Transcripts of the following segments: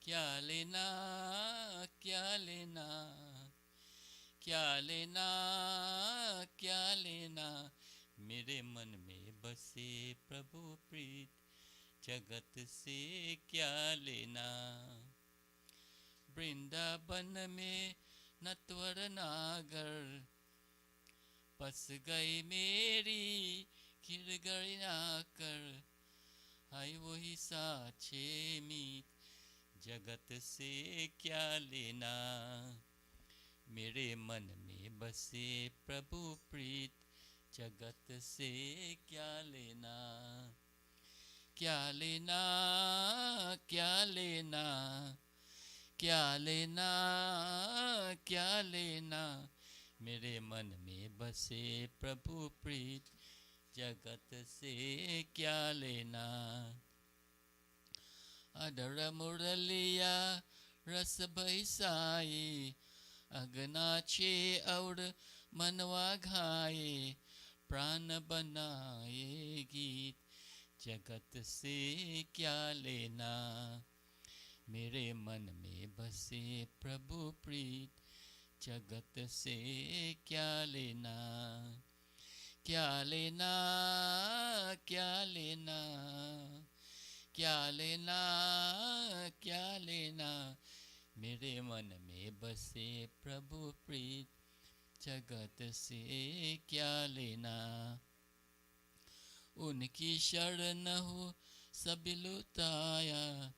क्या लेना, क्या लेना, क्या लेना, क्या लेना, मेरे मन में बसे प्रभु प्रीत, जगत से क्या लेना। वृंदावन में नटवर नागर, बस गई मेरी गिरगिड़ आकर, हाय वही साचे मीत, जगत से क्या लेना। मेरे मन में बसे प्रभु प्रीत, जगत से क्या लेना। क्या लेना, क्या लेना, क्या लेना, क्या लेना, मेरे मन में बसे प्रभु प्रीत, जगत से क्या लेना। अधर मुरलिया रस बरसाए, अगनाचे और मनवा घाये, प्राण बनाए गीत, जगत से क्या लेना। मेरे मन में बसे प्रभु प्रीत, जगत से क्या लेना। क्या लेना, क्या लेना, क्या लेना, क्या लेना, मेरे मन में बसे प्रभु प्रीत, जगत से क्या लेना। उनकी शरण हो सब लुटाया,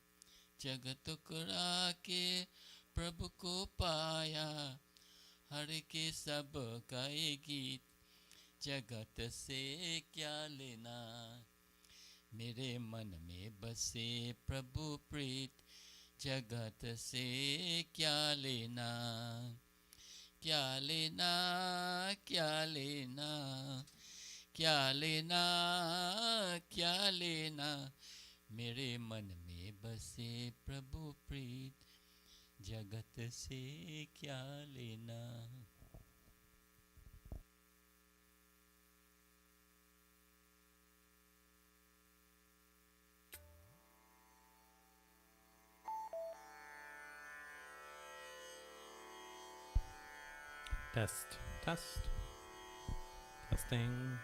जगत करा के प्रभु को पाया, हर के सब गाए गीत, जगत से क्या लेना। मेरे मन में बसे प्रभु प्रीत, जगत से क्या लेना। क्या लेना, क्या लेना, क्या लेना, क्या लेना, मेरे मन में बसे प्रभु प्रीत, जगत से क्या लेना। Test, test, testing.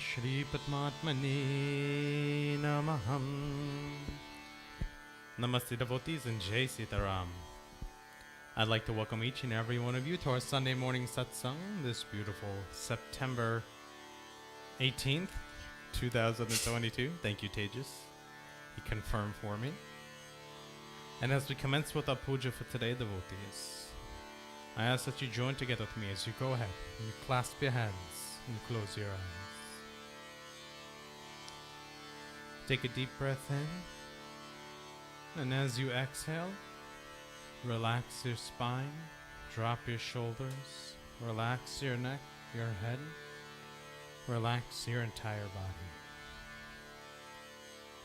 Shri Padmatmane Namaham. Namaste devotees and Jai Sita Ram. I'd like to welcome each and every one of you to our Sunday morning satsang this beautiful September 18th, 2022. Thank you, Tejas. He confirmed for me. And as we commence with our puja for today, devotees, I ask that you join together with me as you go ahead and you clasp your hands and close your eyes. Take a deep breath in, and as you exhale, relax your spine, drop your shoulders, relax your neck, your head, relax your entire body.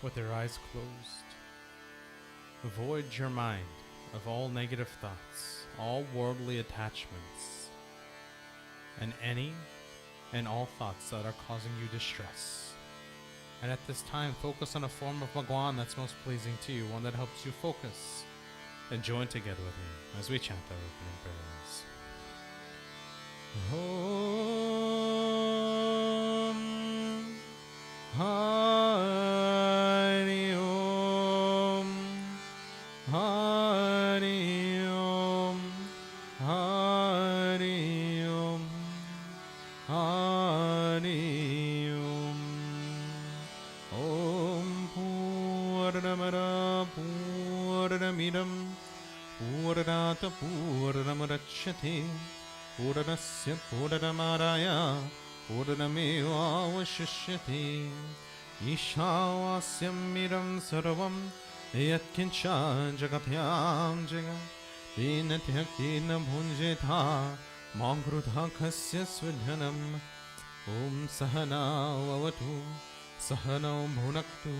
With your eyes closed, avoid your mind of all negative thoughts, all worldly attachments, and any and all thoughts that are causing you distress. And at this time, focus on a form of Bhagwan that's most pleasing to you, one that helps you focus. And join together with me as we chant our opening prayers. Om Hari Om Hari Om Hari Om Hari Om. Om Purnamada Purnamidam पूर्णात् पूर्णमुदच्यते पूर्णस्य पूर्णमादाय पूर्णमेवावशिष्यते ईशावास्यमिदं सर्वं यत्किञ्च जगत्यां जगत् तेन त्यक्तेन भुञ्जेथा मा कृथा कस्य स्वधनम् ॐ सहनाववतु सहनौ भुनक्तु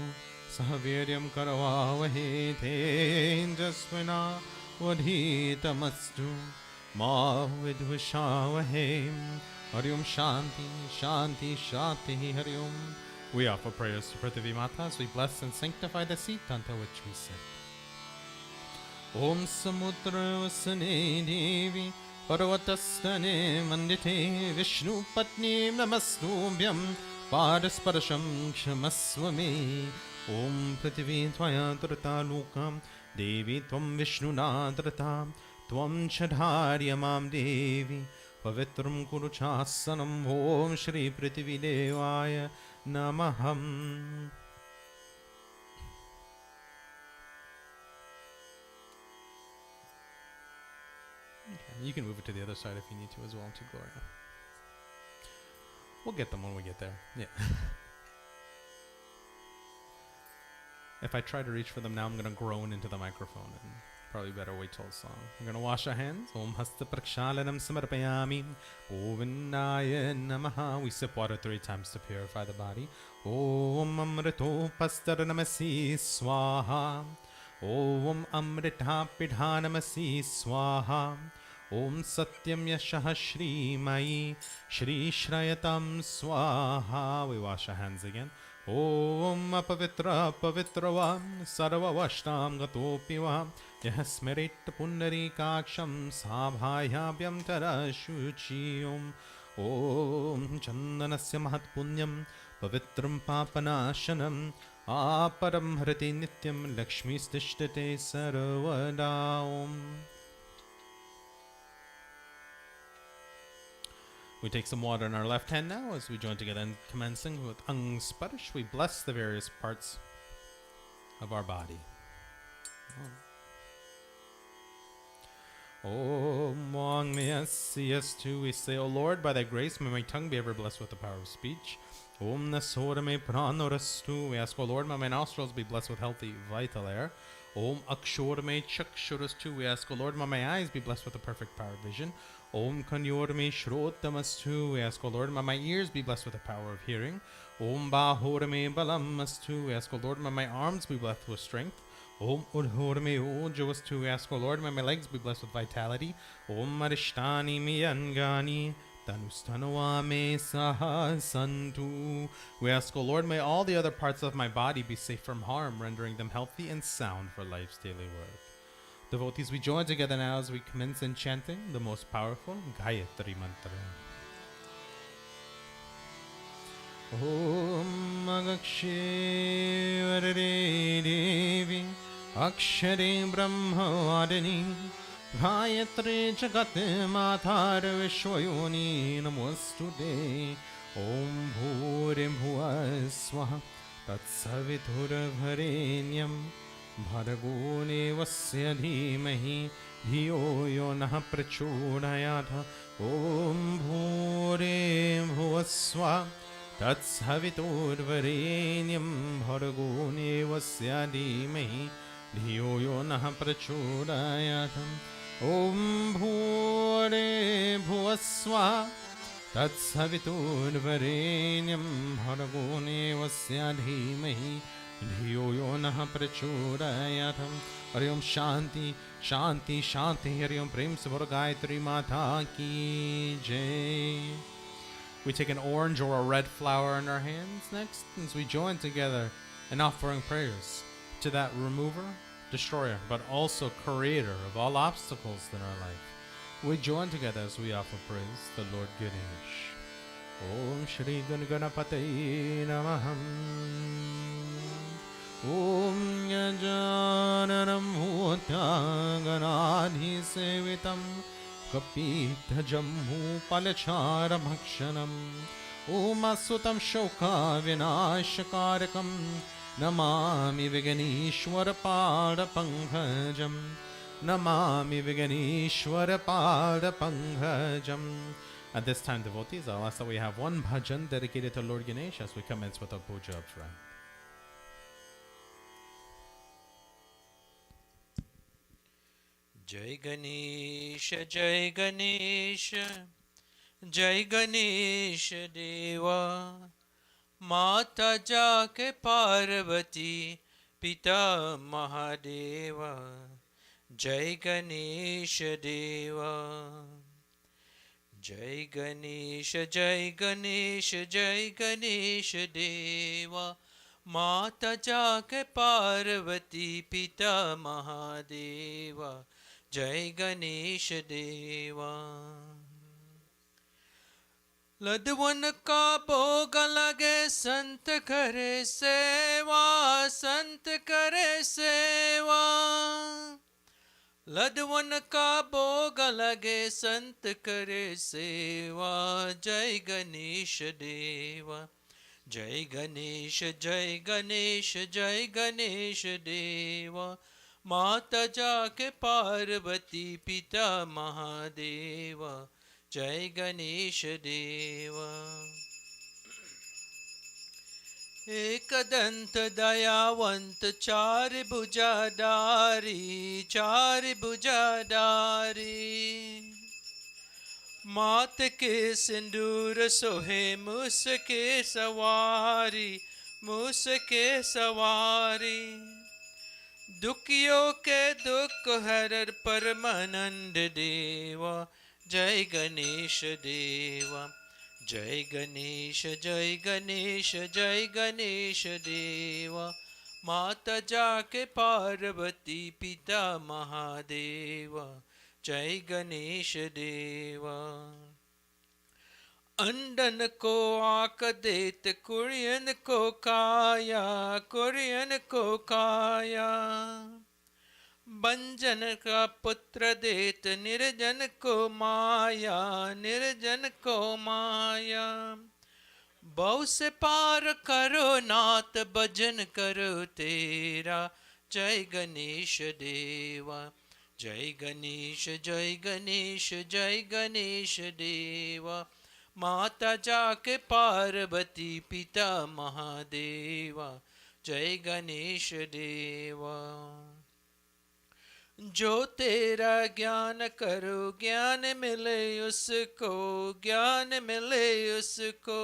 सह वीर्यं करवावहै तेजस्विनावधीतमस्तु मा विद्विषावहै हरि ओम शांति शांति शांति हरि ओम. We offer prayers to Prithvi Mata as we bless and sanctify the seat unto which we sit. Om Samudravasane Devi Parvatastane Mandite Vishnu Patni Namastubhyam Padasparasham Kshamaswame. Om Prithvi Tvaya Drata Lokam Devi Tvam Vishnu Nadrata Tvam Chadharyamam Devi Pavitram Kuru Chasanam. Om Shri Prithvi Devaya Namaham. You can move it to the other side if you need to as well, to Gloria. We'll get them when we get there. Yeah. If I try to reach for them now, I'm going to groan into the microphone, and probably better wait till the song. We're going to wash our hands. Om hasta prakshalanam samarpayami. Govindaya namaha. We sip water 3 times to purify the body. Om amrito pastaranamasi swaha. Om amrita pidhanamasi swaha. Om satyam yashah shri mai shri shrayatam swaha. We wash our hands again. Om apavitra pavitrava sarva vashtam gatopiva yah smerit pundarikaksham sabhayabhyam tarashuchi. Om chandanasya mahat punyam pavitram papanashanam aparam hrati nityam lakshmi stishtate sarvada. Om. We take some water in our left hand now as we join together and commencing with Ang Sparish. We bless the various parts of our body. Om Wang Meyasyas. We say, O Lord, by thy grace may my tongue be ever blessed with the power of speech. Om Nasora me Pranorastu. We ask, O Lord, may my nostrils be blessed with healthy, vital air. Om Akshor me Chakshurastu. We ask, O Lord, may my eyes be blessed with the perfect power of vision. Om Kanyor me Shrotamastu. We ask, O Lord, may my ears be blessed with the power of hearing. Om Bahor me Balamastu. We ask, O Lord, may my arms be blessed with strength. Om Udhor me Ojavastu. We ask, O Lord, may my legs be blessed with vitality. Om Marishtani me Angani. Tanustanoa me Sahasantu. We ask, O Lord, may all the other parts of my body be safe from harm, rendering them healthy and sound for life's daily work. Devotees, we join together now as we commence enchanting the most powerful Gayatri Mantra. Om Agakshe Varade Devi Akshare Brahmavadini Gayatri Jagat Matar Vishwayoni Namostude. Om Bhurim Bhuvaswaha Tatsavitur Bharenyam Bhargo Devasya Dhimahi Dhiyo Yo Nah Prachodayatha. Om Bhurim Bhuvaswaha Tatsavitur Bharenyam Bhargo Devasya Dhimahi Dhiyo Yo Nah Prachodayatha. Om Bhurim Bhuvaswaha Tatsavitur Bharenyam Bhargo Devasya Dhimahi Dhiyo Yo Nah Prachodayatha. Hari Om Shanti Shanti Shanti. Hari Om Prem Sabor Gayatri Mata Ki Jai. We take an orange or a red flower in our hands next as we join together in offering prayers to that remover, destroyer, but also creator of all obstacles in our life. We join together as we offer praise to Lord Ganesh. Om Shri Ganapataye Namaham. Om Yajananam Bhutya Ganadhi Sevitam Kapita Jammu Palachara Bhakshanam. Om Asutam Shoka Vinashakarakam Namami Viganeshwara Pada Pankajam. Namami Viganeshwara Pada Panghajam. At this time, devotees, I'll ask that we have one bhajan dedicated to Lord Ganesh as we commence with our puja up front. Jai Ganesha, Jai Ganesha, Jai Ganesha Deva, Mata Jake Parvati, Pita Mahadeva, Jai Ganesha Deva. Jai Ganesha, Jai Ganesha, Jai Ganesha Deva, Mata Jake Parvati, Pita Mahadeva, Jai Ganesha Deva. लदवन का भोग लगे संत करे सेवा, संत करे सेवा। लदवन का भोग लगे संत करे सेवा, जय गणेश देवा। जय गणेश, जय गणेश, जय गणेश देवा। माता जाके पार्वती, पिता महादेवा, जय गणेश देवा। एक दंत दयावंत, चार भुजाधारी, चार भुजाधारी। मात के सिंदूर सोहे मूस के सवारी, मूस के सवारी। दुखियों के दुख हर परमानंद देवा, जय गणेश देवा। जय गणेश, जय गणेश, जय गणेश देवा। माता जाके पार्वती, पिता महादेवा, जय गणेश देवा। अंडन को आक देत, कुरियन को काया, कुरियन को काया। बंजन का पुत्र देत, निर्जन को माया, निर्जन को माया। बहु से पार करो नाथ, भजन करो तेरा, जय गणेश देवा। जय गणेश, जय गणेश, जय गणेश देवा। माता जाके पार्वती, पिता महादेवा, जय गणेश देवा। जो तेरा ज्ञान करो, ज्ञान मिले उसको, ज्ञान मिले उसको।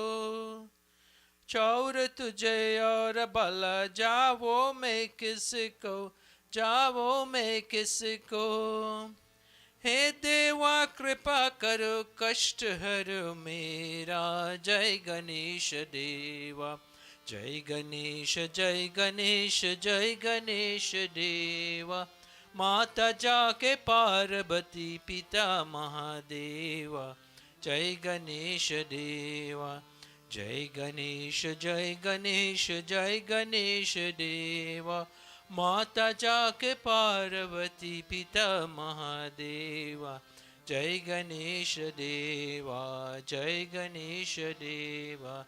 चौर तुझे और भला, जावो मैं किसको, जावो मैं किसको। हे देवा कृपा करो, कष्ट हरो मेरा, जय गणेश देवा। जय गणेश, जय गणेश, जय गणेश देवा। माता जाके पार्वती, पिता महादेवा, जय गणेश देवा। जय गणेश, जय गणेश, जय गणेश देवा। माता जाके पार्वती, पिता महादेवा, जय गणेश देवा, जय गणेश देवा,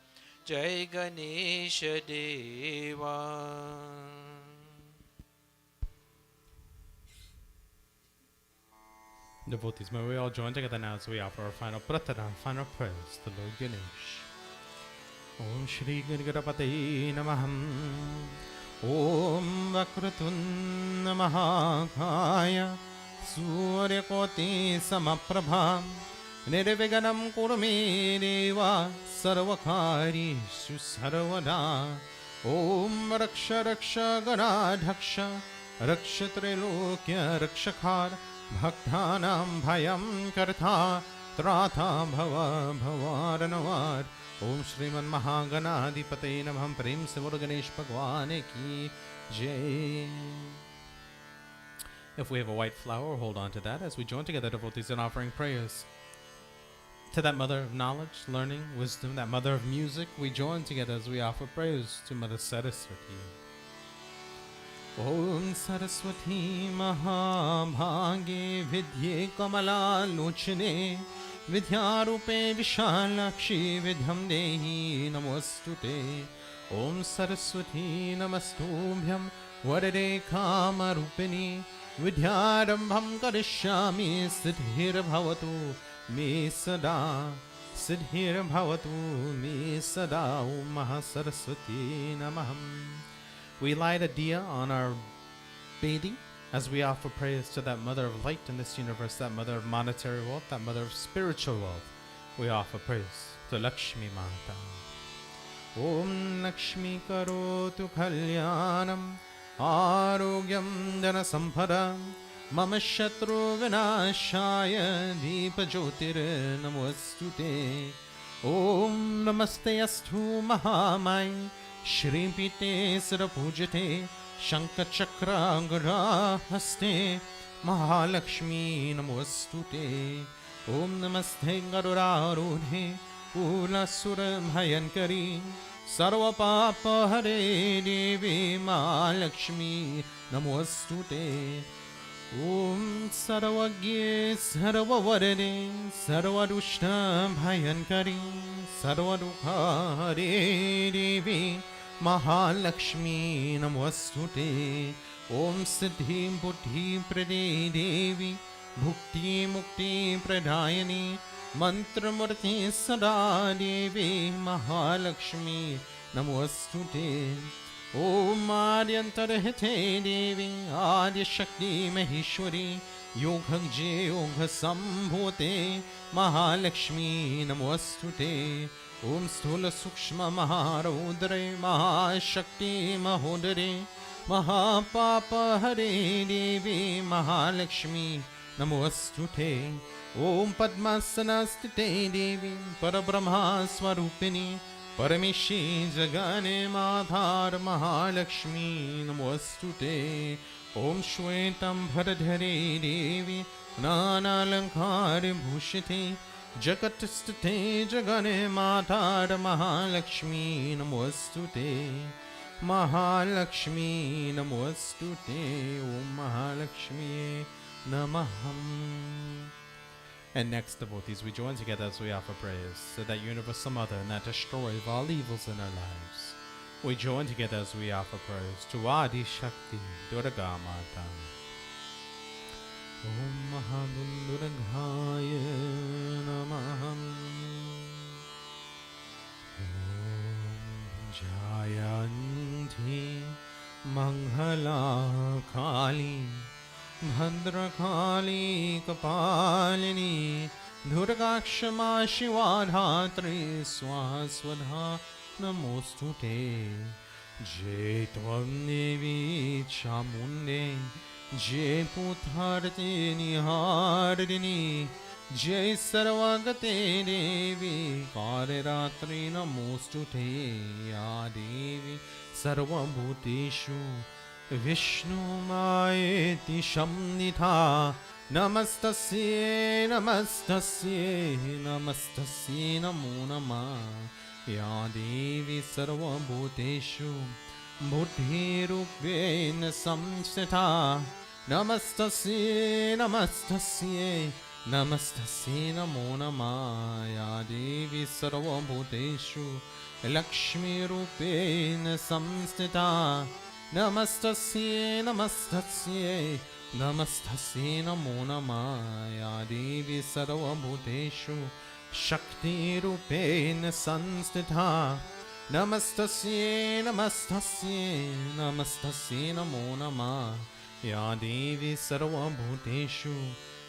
जय गणेश देवा। Devotees, may we all join together now as we offer our final pratana, final prayers to Lord Ganesh. Om Shri Ganapataye Namah. Om Vakratunda Mahakaya Suryakoti Samaprabha Nirviganam Kurme Deva Sarvakarishu Sarvada. Om Raksha Raksha Ganadhaksha Raksha Trilokya Rakshakar Bhaktanam Bhayam Kartha Trata Bhava Bhavaranavar. Om Shriman Mahaganadipataye Namah. Prem se Bolo Ganesh Bhagwan ki Jai. If we have a white flower, hold on to that as we join together, devotees, in offering prayers to that mother of knowledge, learning, wisdom, that mother of music. We join together as we offer prayers to Mother Saraswati. Om Saraswati Mahabhage Vidye Kamala Lochane Vidyarupe Vishalakshi Vidyam Dehi Namostute. Om Saraswati Namastubhyam Varade Kamarupini विद्यारम्भं करिष्यामि सिद्धिर्भवतु मे सदा सिद्धिर्भवतु मे सदा ॐ महासरस्वती नमः. We light a diya on our Bedi as we offer praise to that mother of light in this universe, that mother of monetary wealth, that mother of spiritual wealth. We offer praise to Lakshmi Mata. Om Lakshmi karotu kalyanam arogyam jana sampadam mama shatru vinashaya deepa jyotir namostute. Om namaste astu mahamai Shri Pite Sarapujate Shankachakra Gada Haste Mahalakshmi Namostute. Om Namaste Garura Rudhe Pula Sura Bhayankari Sarva Papa Hare Devi Mahalakshmi Namostute. Om Sarvagye Sarvavarade Sarvadushta Bhayankari Sarvadukha Hare Devi Mahalakshmi Namostute. Om Siddhi Buddhi Prade Devi Bhukti Mukti Pradayani Mantramurti Sada Devi Mahalakshmi Namostute. Om Adyantarahite Devi Adi Shakti Maheshwari Yoghagje Yogha Sambhote Mahalakshmi Namostute. Om Sthula Sukshma Maharodre Mahashakti Mahodare Mahapapa Hare Devi Mahalakshmi Namostute. Om Padmasana Stite Devi Parabrahma Swarupini Paramishi Jagane Madhar Mahalakshmi Namostute. Om Shwetam Bharadhare Devi Nana Lankari Bhushite Jagatistate Jagane Madhar Mahalakshmi Namostute. Mahalakshmi Namostute. Om Mahalakshmi Namaham. And next, devotees, we join together as we offer praise to that universal mother and that destroyer of all evils in our lives. We join together as we offer praise to Adi Shakti Durga Mata. Om Mahadundurghaya Namaham. Om Jayanti Manghala Kali Bhadrakali Kapalini Durgakshama Shivadhatri Swaswadha Namostute. Jai Tvam Devi Chamunde Jai Putharti Niharini Jai Sarvagate Devi Kariratri Namostute. Ya Devi Sarvabhuteshu Vishnu Maeti Shamnitha Namastasye Namastasye Namastasye Namo Namah. Ya Devi Sarva Bhuteshu Buddhi Rupena Samsthita Namastasye Namastasye Namastasye Namo Namah. Ya Devi Sarva Bhuteshu Lakshmi Rupena Samsthita Namastasye Namastasye Namastasye Namo Namah. Ya Devi Sarva Bhuteshu Shakti Rupena Sanstitha Namastasye Namastasye Namastasye Namo Namah. Ya Devi Sarva Bhuteshu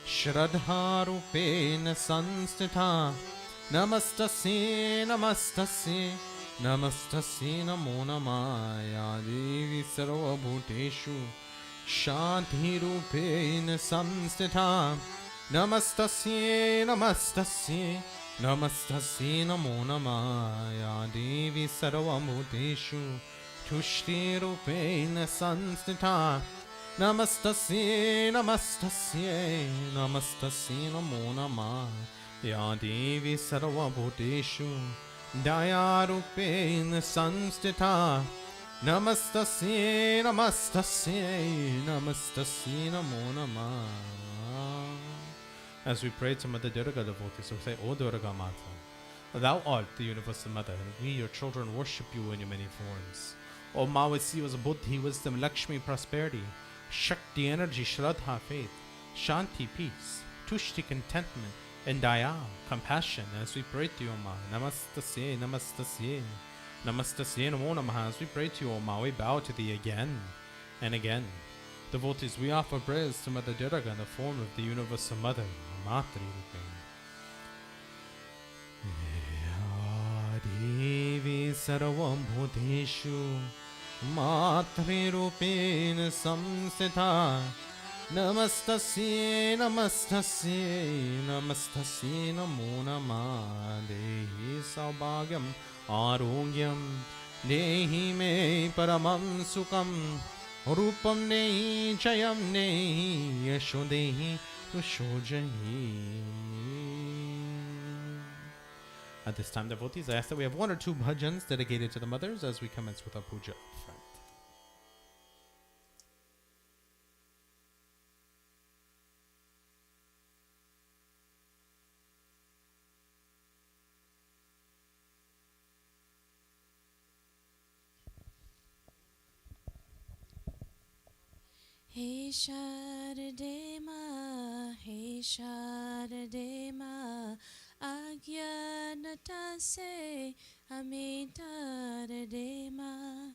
Shraddha Rupena Sanstitha Namastasye Namastasye Namastasye Namo Namah. Ya Devi Sarva Bhuteshu Shanti Rupena Samstitha Namastasye Namastasye Namastasye Namo Namah. Ya Devi Sarva Bhuteshu Tushti Rupena Samstitha Namastasye Namastasye Namastasye Namo Namah. Ya Devi Sarva Bhuteshu Daya Rupena Samstitha Namastasye Namastasye Namastasye Namo Namah. As we pray to Mother Durga devotees, we say, O Durga Mata, Thou art the universal mother, and we, your children, worship you in your many forms. O Ma, we see you as Buddhi, wisdom, Lakshmi, prosperity, Shakti, energy, Shraddha, faith, Shanti, peace, Tushti, contentment, and Daya, compassion, as we pray to you, O Ma. Namastasye, Namastasye, Namastasye, Namo Namaha. As we pray to you, O Ma, we bow to thee again and again. Devotees, we offer prayers to Mother Durga in the form of the Universal Mother, Matri Rupe. Ya Devi Sarvam Bhuteshu Matri Rupena Samsita Namastasye, Namastasye, Namastasye, Namo Namah. Dehi Saubhagyam Arogyam Dehi Me Paramam Sukham Rupam Nehi Jayam Nehi Yasho Dehi Tushojahi. At this time, devotees, I ask that we have one or two bhajans dedicated to the mothers as we commence with our puja up front. Hey Sharade Ma, Hey Sharade Ma, Agyanata se hame tarade Ma.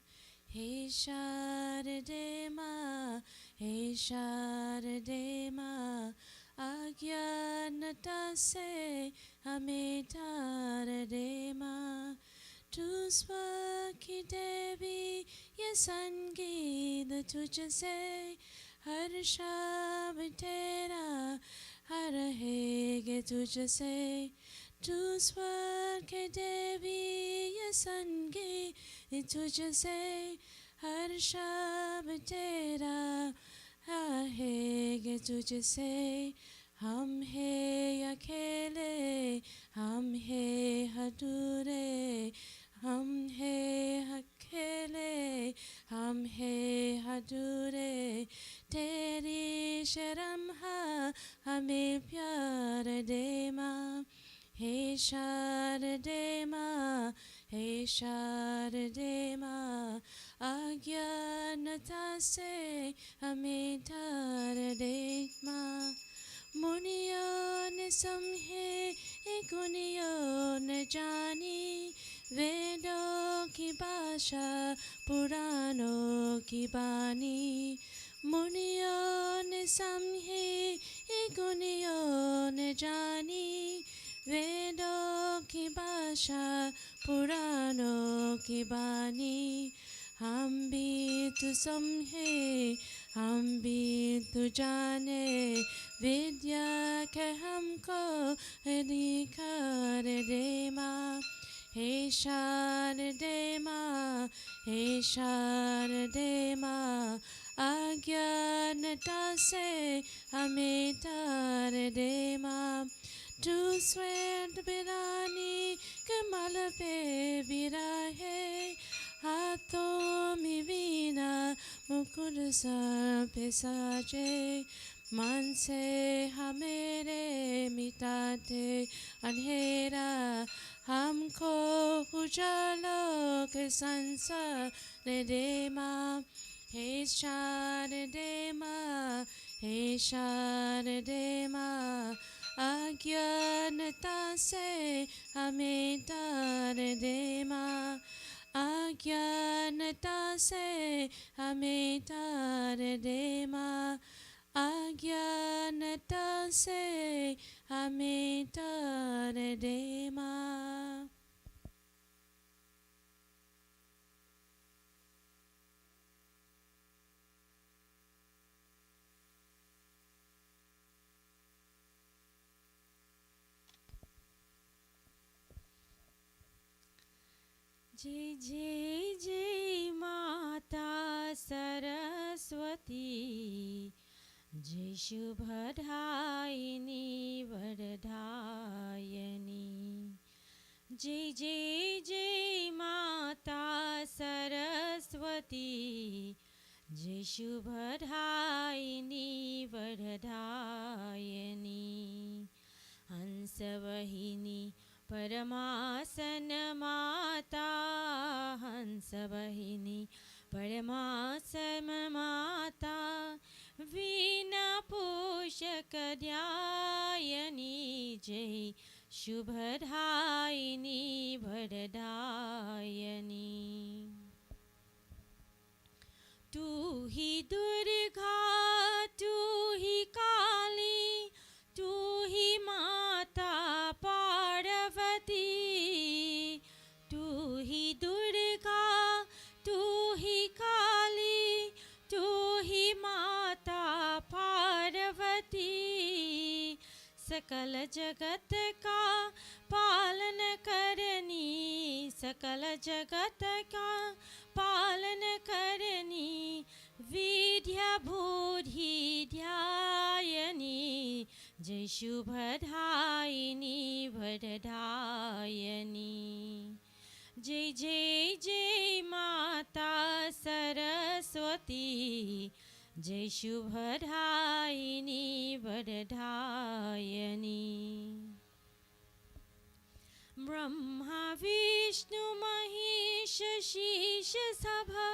Hey Sharade Ma, Hey Sharade Ma, Agyanata se hame tarade Ma. Tu swaki devi ye sangeet tujhse har shab tera har rahege tujhse. Tu swaki devi ye sangeet tujhse har shab tera rahege tujhse. हम है अकेले, हम है अधूरे, हम है अकेले, हम है अधूरे. तेरी शर्म है हमें प्यार दे माँ. हे शारदे माँ, हे शारदे माँ, अज्ञानता से हमें तार दे माँ. मुनियों ने समझे गुनियों ने जानी, वेदों की भाषा पुराणों की बानी. मुनियों ने समझे गुनियों ने जानी, वेदों की भाषा पुराणों की बानी. हम भी तो समझे, हम भी तो जाने, विद्या के हमको अधिकार दे माँ. हे शारदे माँ, हे शारदे माँ, अज्ञानता से हमें तार दे माँ. तू श्वेत बिरानी कमल पे बिराहे, हाथों में वीणा मुकुट सर पे साजे. मन से हमेरे मिटाते अंधेरा, हमको उजालों के संसार दे माँ. हे शारदे माँ, हे शारदे माँ, अज्ञानता से हमें तार दे माँ. अज्ञानता से हमें तार दे माँ. अज्ञानता से हमें तार दे माँ. जय जय जय माता सरस्वती, जय शुभदायिनी वरदायिनी. जय जय जय माता सरस्वती, जय शुभदायिनी वरदायिनी. हंसवाहिनी परमासन माता, हंसवाहिनी परमासन माता, वीणा पोषकध्यायनी जय शुभदायिनी वरदायिनी तू ही दुर्गा तू ही काली तू ही माता पार्वती तू ही दुर्गा तू ही काली तू ही माता पार्वती सकल जगत का पालन करनी सकल जगत का पालन करनी विद्या बुद्धि ध्यायनी जय शुभदायिनी वरदायिनी जय जय जय माता सरस्वती जय शुभदायिनी वरदायिनी ब्रह्मा विष्णु महेश शीर्ष सभा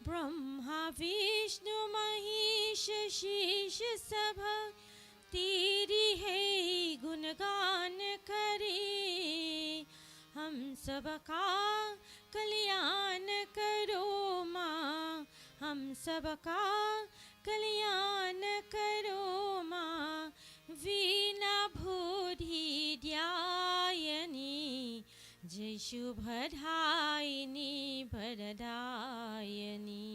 ब्रह्मा विष्णु महेश शीर्ष सभा तेरी है गुणगान करे हम सबका कल्याण करो माँ हम सबका कल्याण करो माँ वीणा बुद्धि ध्यायनी जय शुभदायिनी वरदायिनी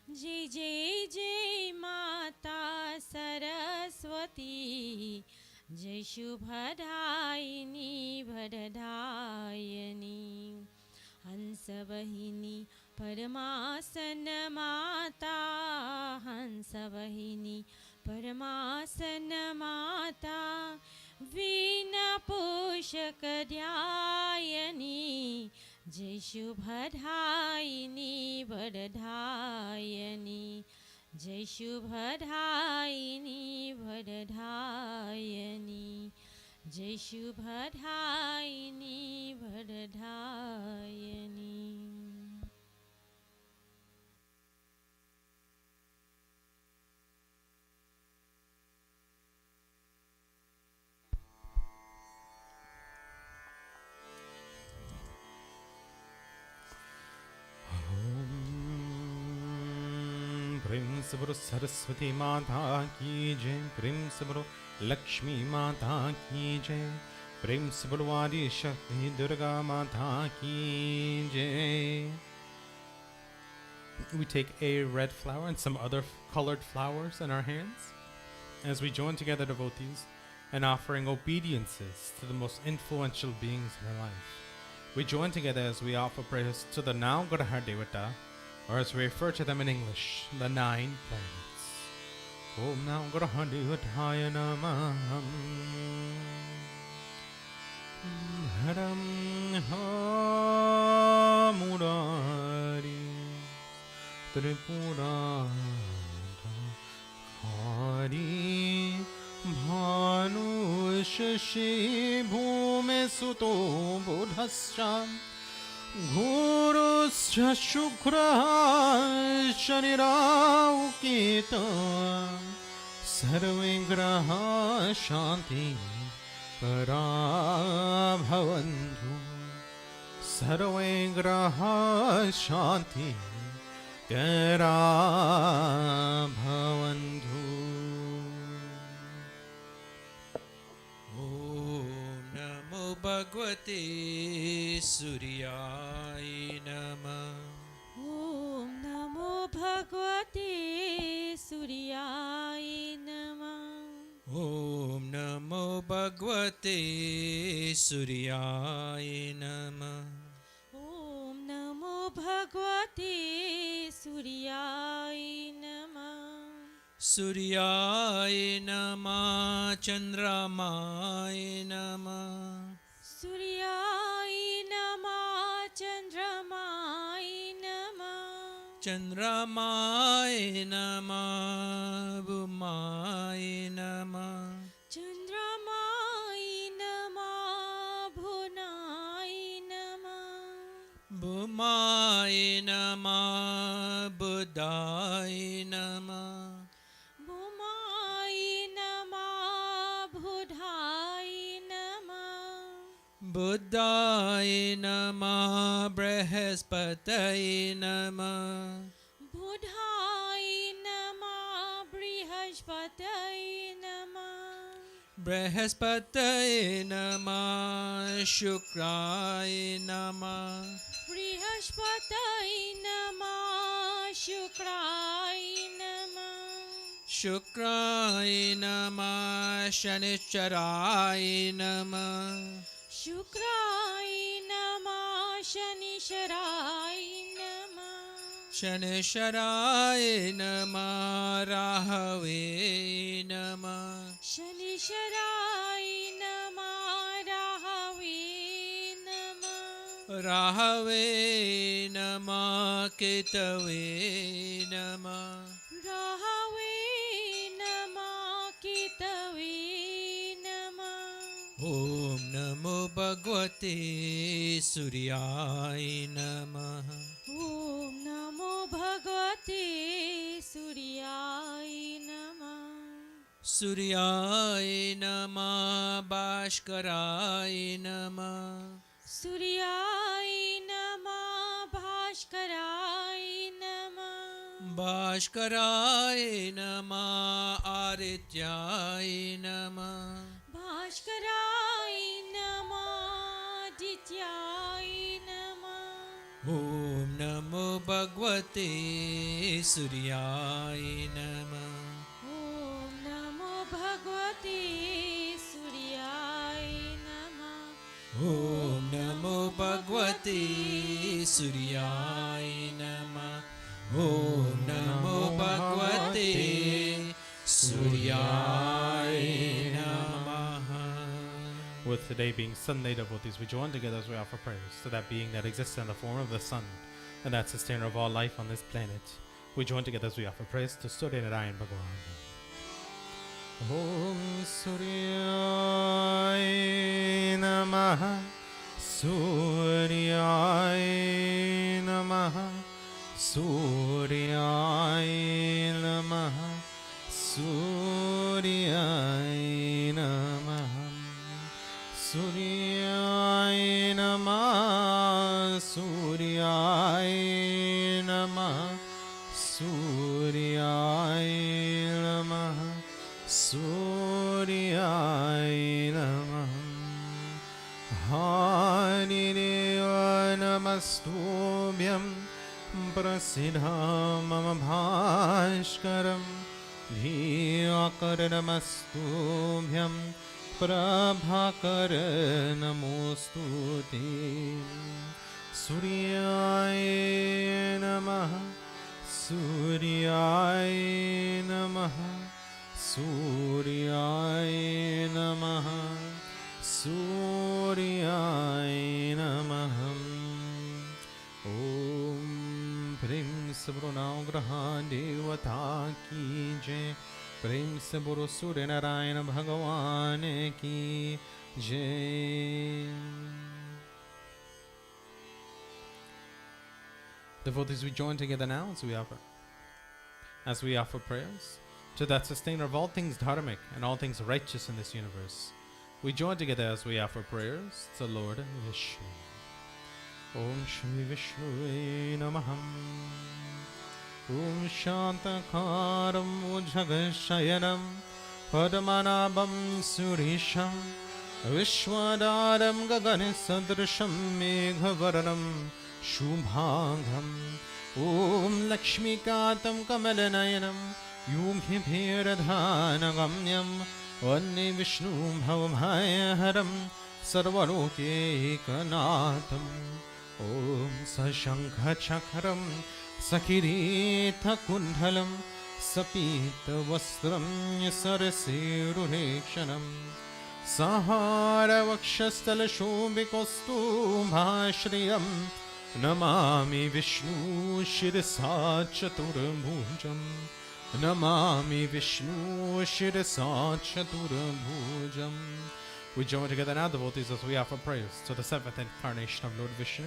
जय जय जय माता सरस्वती जय शुभदायिनी वरदायिनी हंसवाहिनी परमासन माता हंसवाहिनी परमासन माता वीणा पोषकध्यायनी जय शुभदायिनी वरदायिनी जय शुभदायिनी वरदायिनी जय शुभदायिनी वरदायिनी प्रेम से बोलो सरस्वती माता की जय प्रेम से बोलो लक्ष्मी माता की जय प्रेम से बोलो आदि शक्ति दुर्गा माता की जय We take a red flower and some other colored flowers in our hands as we join together devotees in offering obediences to the most influential beings in our life. We join together as we offer prayers to the now Grahar Devata, or as we refer to them in English, the 9 planets. Om Nam Grahar Devataya Namah. Haram Ha Murari Tripura Hari Bhanu Shashi Bhume Suto Buddhasya Gurusya Shukrah Shaniraukita Sarve Graha Shanti Parabhavantu Sarve Graha Shanti Parabhavantu भगवते सूर्याय नमः ॐ नमो भगवते सूर्याय नमः ॐ नमो भगवते सूर्याय नमः ॐ नमो भगवते सूर्याय नमः सूर्याय नमः चंद्रमाय नमः सूर्याय नमः चंद्रमाय नमः चंद्रमाय नमः भूमाय नमः चंद्रमाय नमः भुवनाय नमः भूमाय नमः बुधाय नमः Buddhaya Namah. Buddhaya Namah. Brihaspataya Namah. Buddhaya Namah. Brihaspataya Namah. Brihaspataya Namah. Shukraya Namah. Brihaspataya Namah. Shukraya Namah. Shukraya Namah. Shanicharaya Namah. Shukraya Namah. Shanisharaya Namah. Shanisharaya Namah. Rahave Namah. Shanisharaya Namah. Rahave Namah. Rahave Namah. Ketave Namah. Rahave Namah. Ketave Namah. Om Namo Bhagavate Suryaya Namah. Om Namo Bhagavate Suryaya Namah. Suryaya Namah. Bhaskaraaya Namah. Suryaya Namah. Bhaskaraya Namah. Bhaskaraaya Namah. Arityaya Namah. Bhaskaraya Namah. Dityaya Namah. Om Namo Bhagavate Suryaya Namah. Om Namo Bhagavate Suryaya Namah. Om Namo Bhagavate Suryaya Namah. Om Namo Bhagavate Suryaya Namah. With today being Sunday, devotees, we join together as we offer prayers to that being that exists in the form of the sun and that sustainer of all life on this planet. We join together as we offer prayers to Surya Narayan Bhagavan. Om Suryaya Namaha. Suryaya Namaha. Suryaya Namaha. Suryaya Namaha. Suryaya Namah. Suryaya Namah. Suryaya Namah. Suryaya Namah. Harineva Namastubhyam Prasidha Mama Bhaskaram Dhiyakarnamastubhyam Prabhakar Namostute. Suryaya Namaha. Suryaya Namaha. Suryaya Namaha. Suryaya Namaha. Om Prem Sabrunaugraha Devata Ki Jai. Prem se Bolo Surya Narayana Bhagavan Ki Jai. Devotees, we join together now as we offer prayers to that sustainer of all things dharmic and all things righteous in this universe. We join together as we offer prayers to Lord Vishnu. Om Shri Vishnu Namah. Om Shantakaram Bhujagashayanam Padmanabham Surisham Vishwadaram Gaganasadrisham Meghavarnam Shubhagam. Om Lakshmikatam Kamalanayanam Yugibhiradhanagamyam Vanni Vishnu Bhavamhayaharam Sarvalokekanatham. Om Sashankhachakram Sakiritha Kundhalam Sapita Vastram Sarasirurekshanam Sahara Vakshastala Shobhikostu Bhashriyam Namami Vishnu Shirasa Chaturabhujam. Namami Vishnu Shirasa Chaturabhujam. We join together now, devotees, as we offer prayers to the seventh incarnation of Lord Vishnu.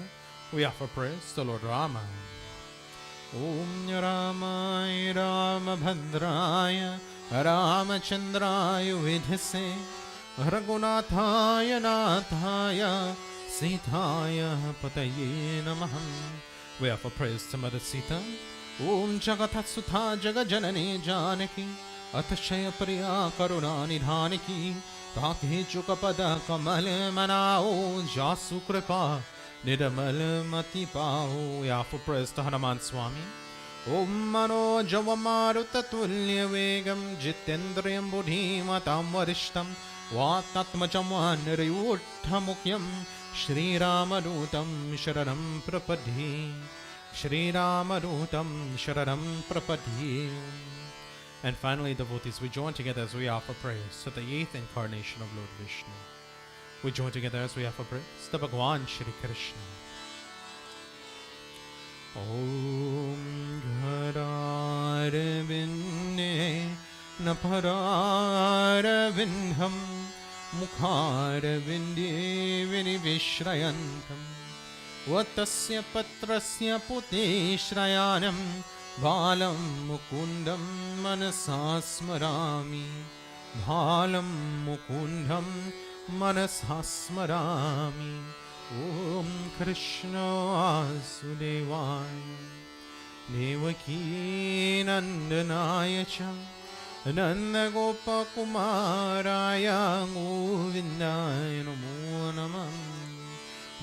We offer prayers to Lord Rama. Om Ramaya Ramabhadraya Ramachandraya Vidhise रघुनाथाय नाथाय सीताय पतये नमः. We offer praise to Mother Sita. Om Jagathatsuta Jagajanani Janaki अतिशय प्रिया करुणा निधान की ताकि चुकपद कमल मनाओ जासु कृपा निर्मल मति पाओ. या for praise to Hanuman Swami. Om मनोजवमारुततुल्य वेगं जितेन्द्रियं बुद्धिमतां वरिष्ठं वातात्मजं वानरयूथमुख्यं श्रीरामदूतं शरणं प्रपद्ये. श्रीरामदूतं शरणं प्रपद्ये. And finally, devotees, we join together as we offer praise to the 8th incarnation of Lord Vishnu. We join together as we offer praise to Bhagwan Shri Krishna. Om Ghararavinde Naparavindham Mukharavinde Vinivishrayantam Vatasya Patrasya Puteshrayanam Bhalam Mukundam Manasa Smarami. Bhalam Mukundam Manasa Smarami. Om Krishna Vasudevaya Devaki Nandanaya Cha Nanda Gopa Kumaraya Govindaya Namo Namah.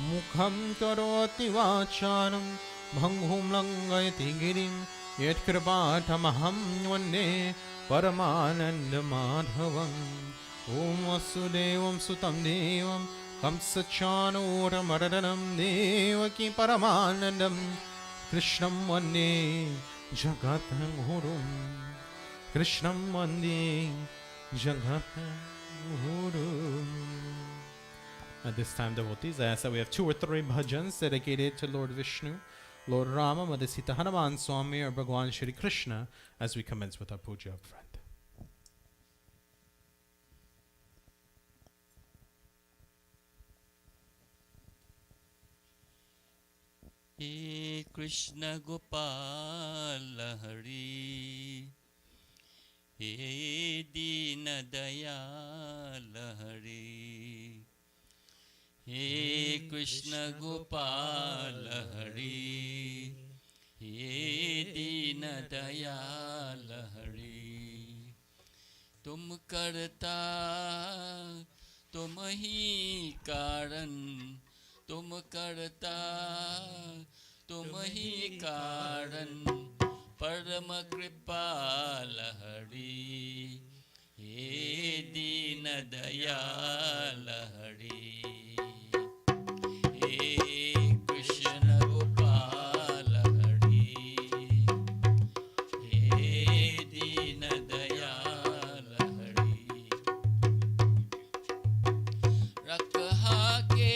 Mukham Karoti Vachanam Bhanghum Langayati Girim Yet Kripatamaham Vande Paramananda Madhavam. Om Vasudevam Sutam Devam Kamsachanura Maradanam Devaki Paramanandam Krishnam Vande Jagatam Gurum. Krishnam Vande Jagatam Gurum. At this time, devotees, I ask that we have 2 or 3 bhajans dedicated to Lord Vishnu, Lord Rama, Mother Sita, Hanuman Swami, or Bhagwan Shri Krishna as we commence with our puja up front. He Krishna Gopala Hari, He Dina Dayala Hari, He Krishna Gopala Hari, He Dina Dayala Hari. Tum karta, tum hi karan, तुम करता तुम ही कारण परम कृपाल हरि हे दीन दयाल हरि हे कृष्ण गोपाल हरि हे दीन दयाल हरि रखा के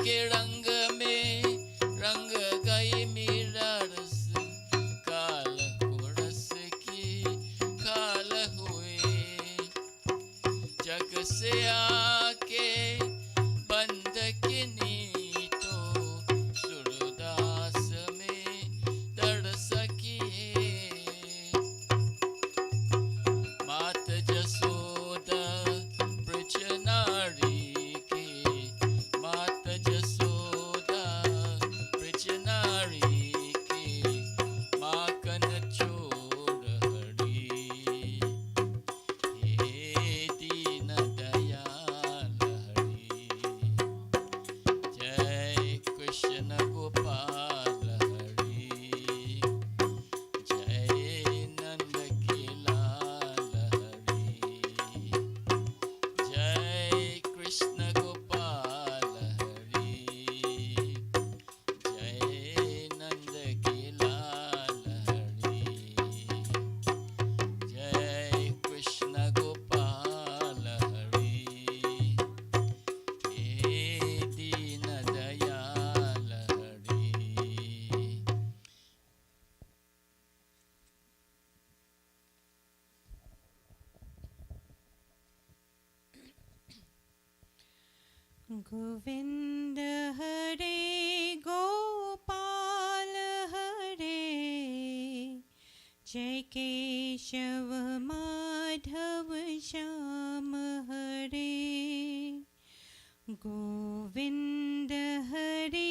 के रंग में रंग गई मेरा रस काल रस की काल हुए जग से आके बंद किनी तो सूरदास में दर सकिए गोविंद हरे गोपाल हरे जय केशव माधव श्याम हरे गोविंद हरे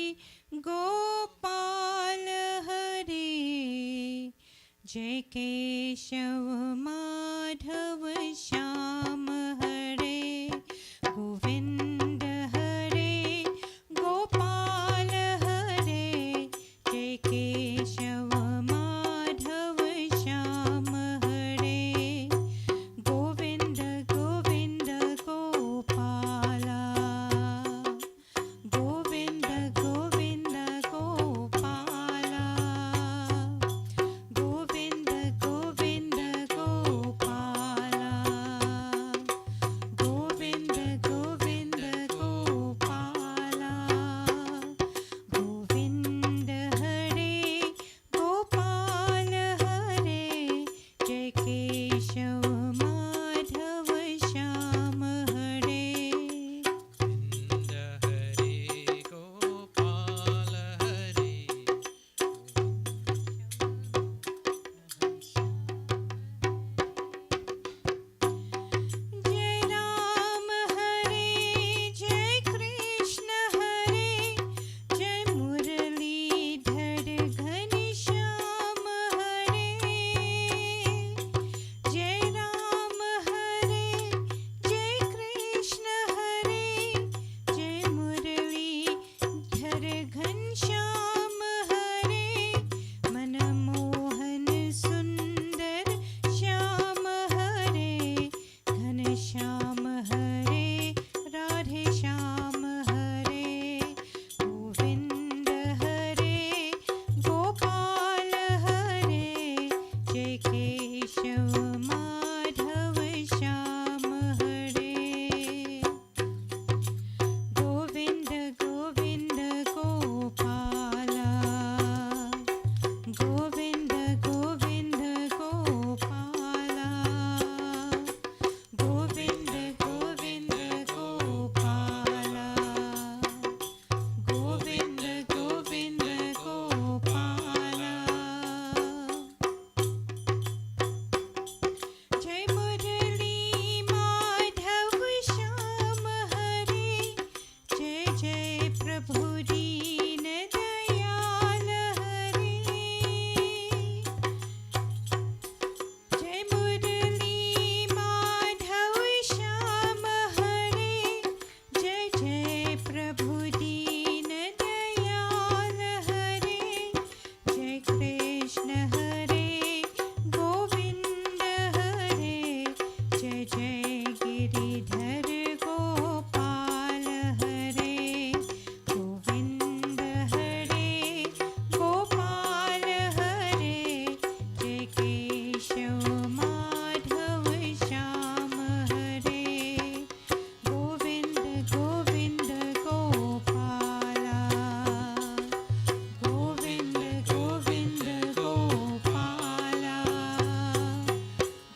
गोपाल हरे जय केशव माधव श्याम हरे गोविंद हरे गोपाल हरे जय केशव माधव श्याम हरे गोविंद गोविंद गोपाला गोविंद गोविंद गोपाला गोविंद गोविंद गोपाला गोविंद गोविंद गोपाला गोविंद हरे गोपाल हरे जय केशव माधव श्याम हरे गोविंद हरे गोपाल हरे जय राम हरे जय कृष्ण हरे जय मुरलीधर घनश्याम हरे जय राम हरे जय कृष्ण हरे जय मुरलीधर घनश्याम हरे मनमोहन सुंदर श्याम हरे घनश्याम हरे राधे श्याम हरे गोविंद हरे गोपाल हरे जय केशव माधव श्याम हरे गोविंद गोविंद गोपाला गोविंद गोविंद गोपाला गोविंद गोविंद गोपाला गोविंद गोविंद गोपाला जय मुरली माधव श्याम हरे जय जय प्रभु दीन दयाल हरे जय मुरली माधव श्याम हरे जय जय प्रभु दीन दयाल हरे जय कृष्ण हरे गोविंद हरे जय जय गिरिधर गोपाल हरे गोविंद हरे गोपाल हरे जय केशव माधव श्याम हरे गोविंद गोविंद गोपाला गोविंद गोविंद गोपाला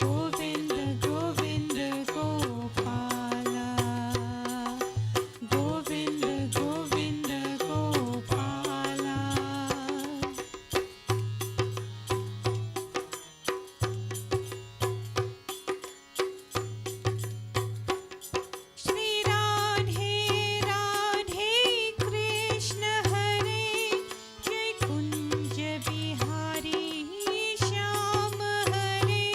गोविंद गोविंद गोपाला गोविंद गोविंद गोपाला श्री राधे राधे कृष्ण हरे जय कुंज बिहारी श्याम हरे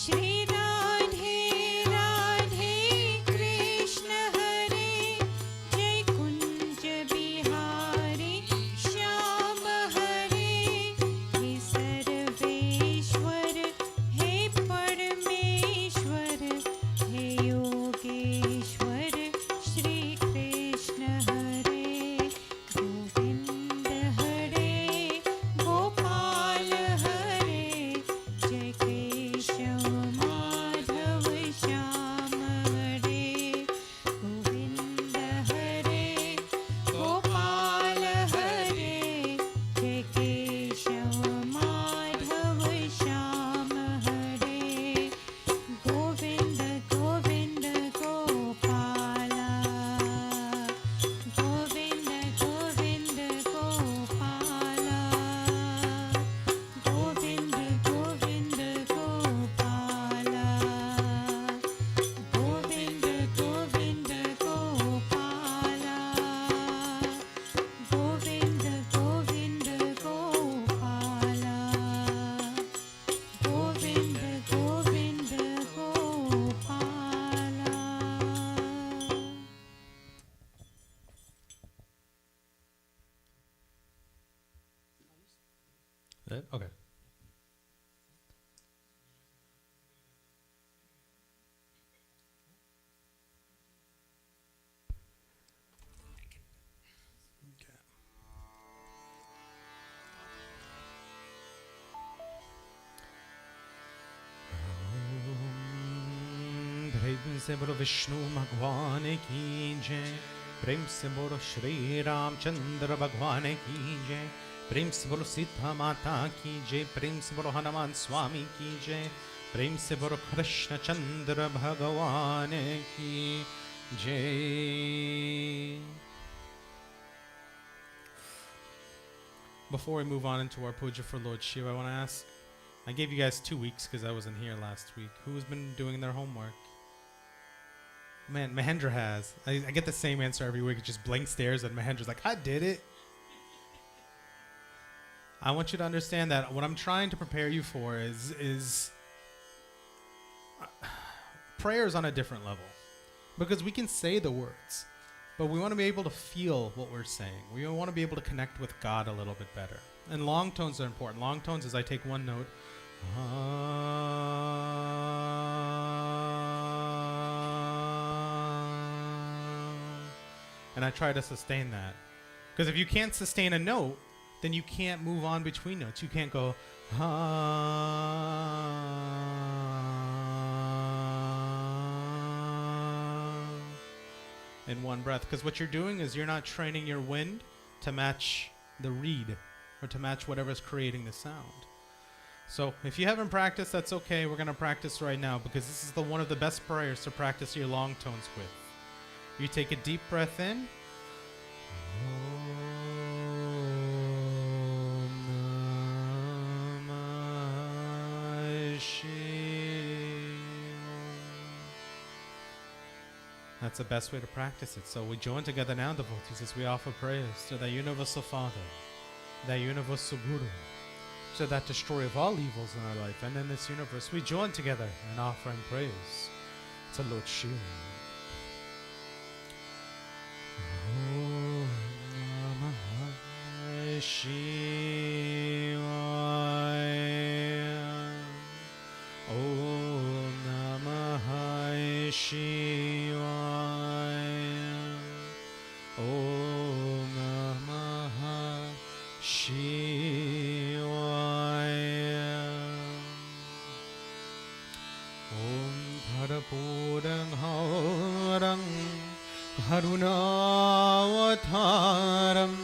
श्री राधे राधे कृष्ण हरे जय कुंज बिहारी श्याम हरे हे सर्वेश्वर हे परमेश्वर हे योगेश्वर श्री कृष्ण हरे गोविंद हरे गोपाल हरे जय केशव माधव श्याम हरे गोविंद हरे गोपाल हरे जय केशव माधव प्रेम से बोलो विष्णु भगवान की जय, प्रेम से बोलो श्री रामचंद्र भगवान की जय, प्रेम से बोलो सीता माता की जय, प्रेम से बोलो हनुमान स्वामी की जय, प्रेम से बोलो कृष्ण चंद्र भगवान की जय. Before we move on into our puja for Lord Shiva, I want to ask, I gave you guys 2 weeks because I wasn't here last week. Who's been doing their homework? Man, Mahendra has. I get the same answer every week. It just blank stares and Mahendra's like, I did it. I want you to understand that what I'm trying to prepare you for is prayers on a different level. Because we can say the words, but we want to be able to feel what we're saying. We want to be able to connect with God a little bit better. And long tones are important. Long tones is I take one note, and I try to sustain that. Because if you can't sustain a note, then you can't move on between notes. You can't go in one breath. Because what you're doing is you're not training your wind to match the reed or to match whatever's creating the sound. So if you haven't practiced, that's okay. We're going to practice right now because this is one of the best prayers to practice your long tones with. You take a deep breath in. That's the best way to practice it. So we join together now, devotees, as we offer prayers to the universal Father, the universal Guru, to that destroyer of all evils in our life and in this universe. We join together in offering praise to Lord Shiva. Om Namah Shivaya. Om Namah Shivaya. Om Namah Shivaya. Om Bharapurang Harang Karunavataram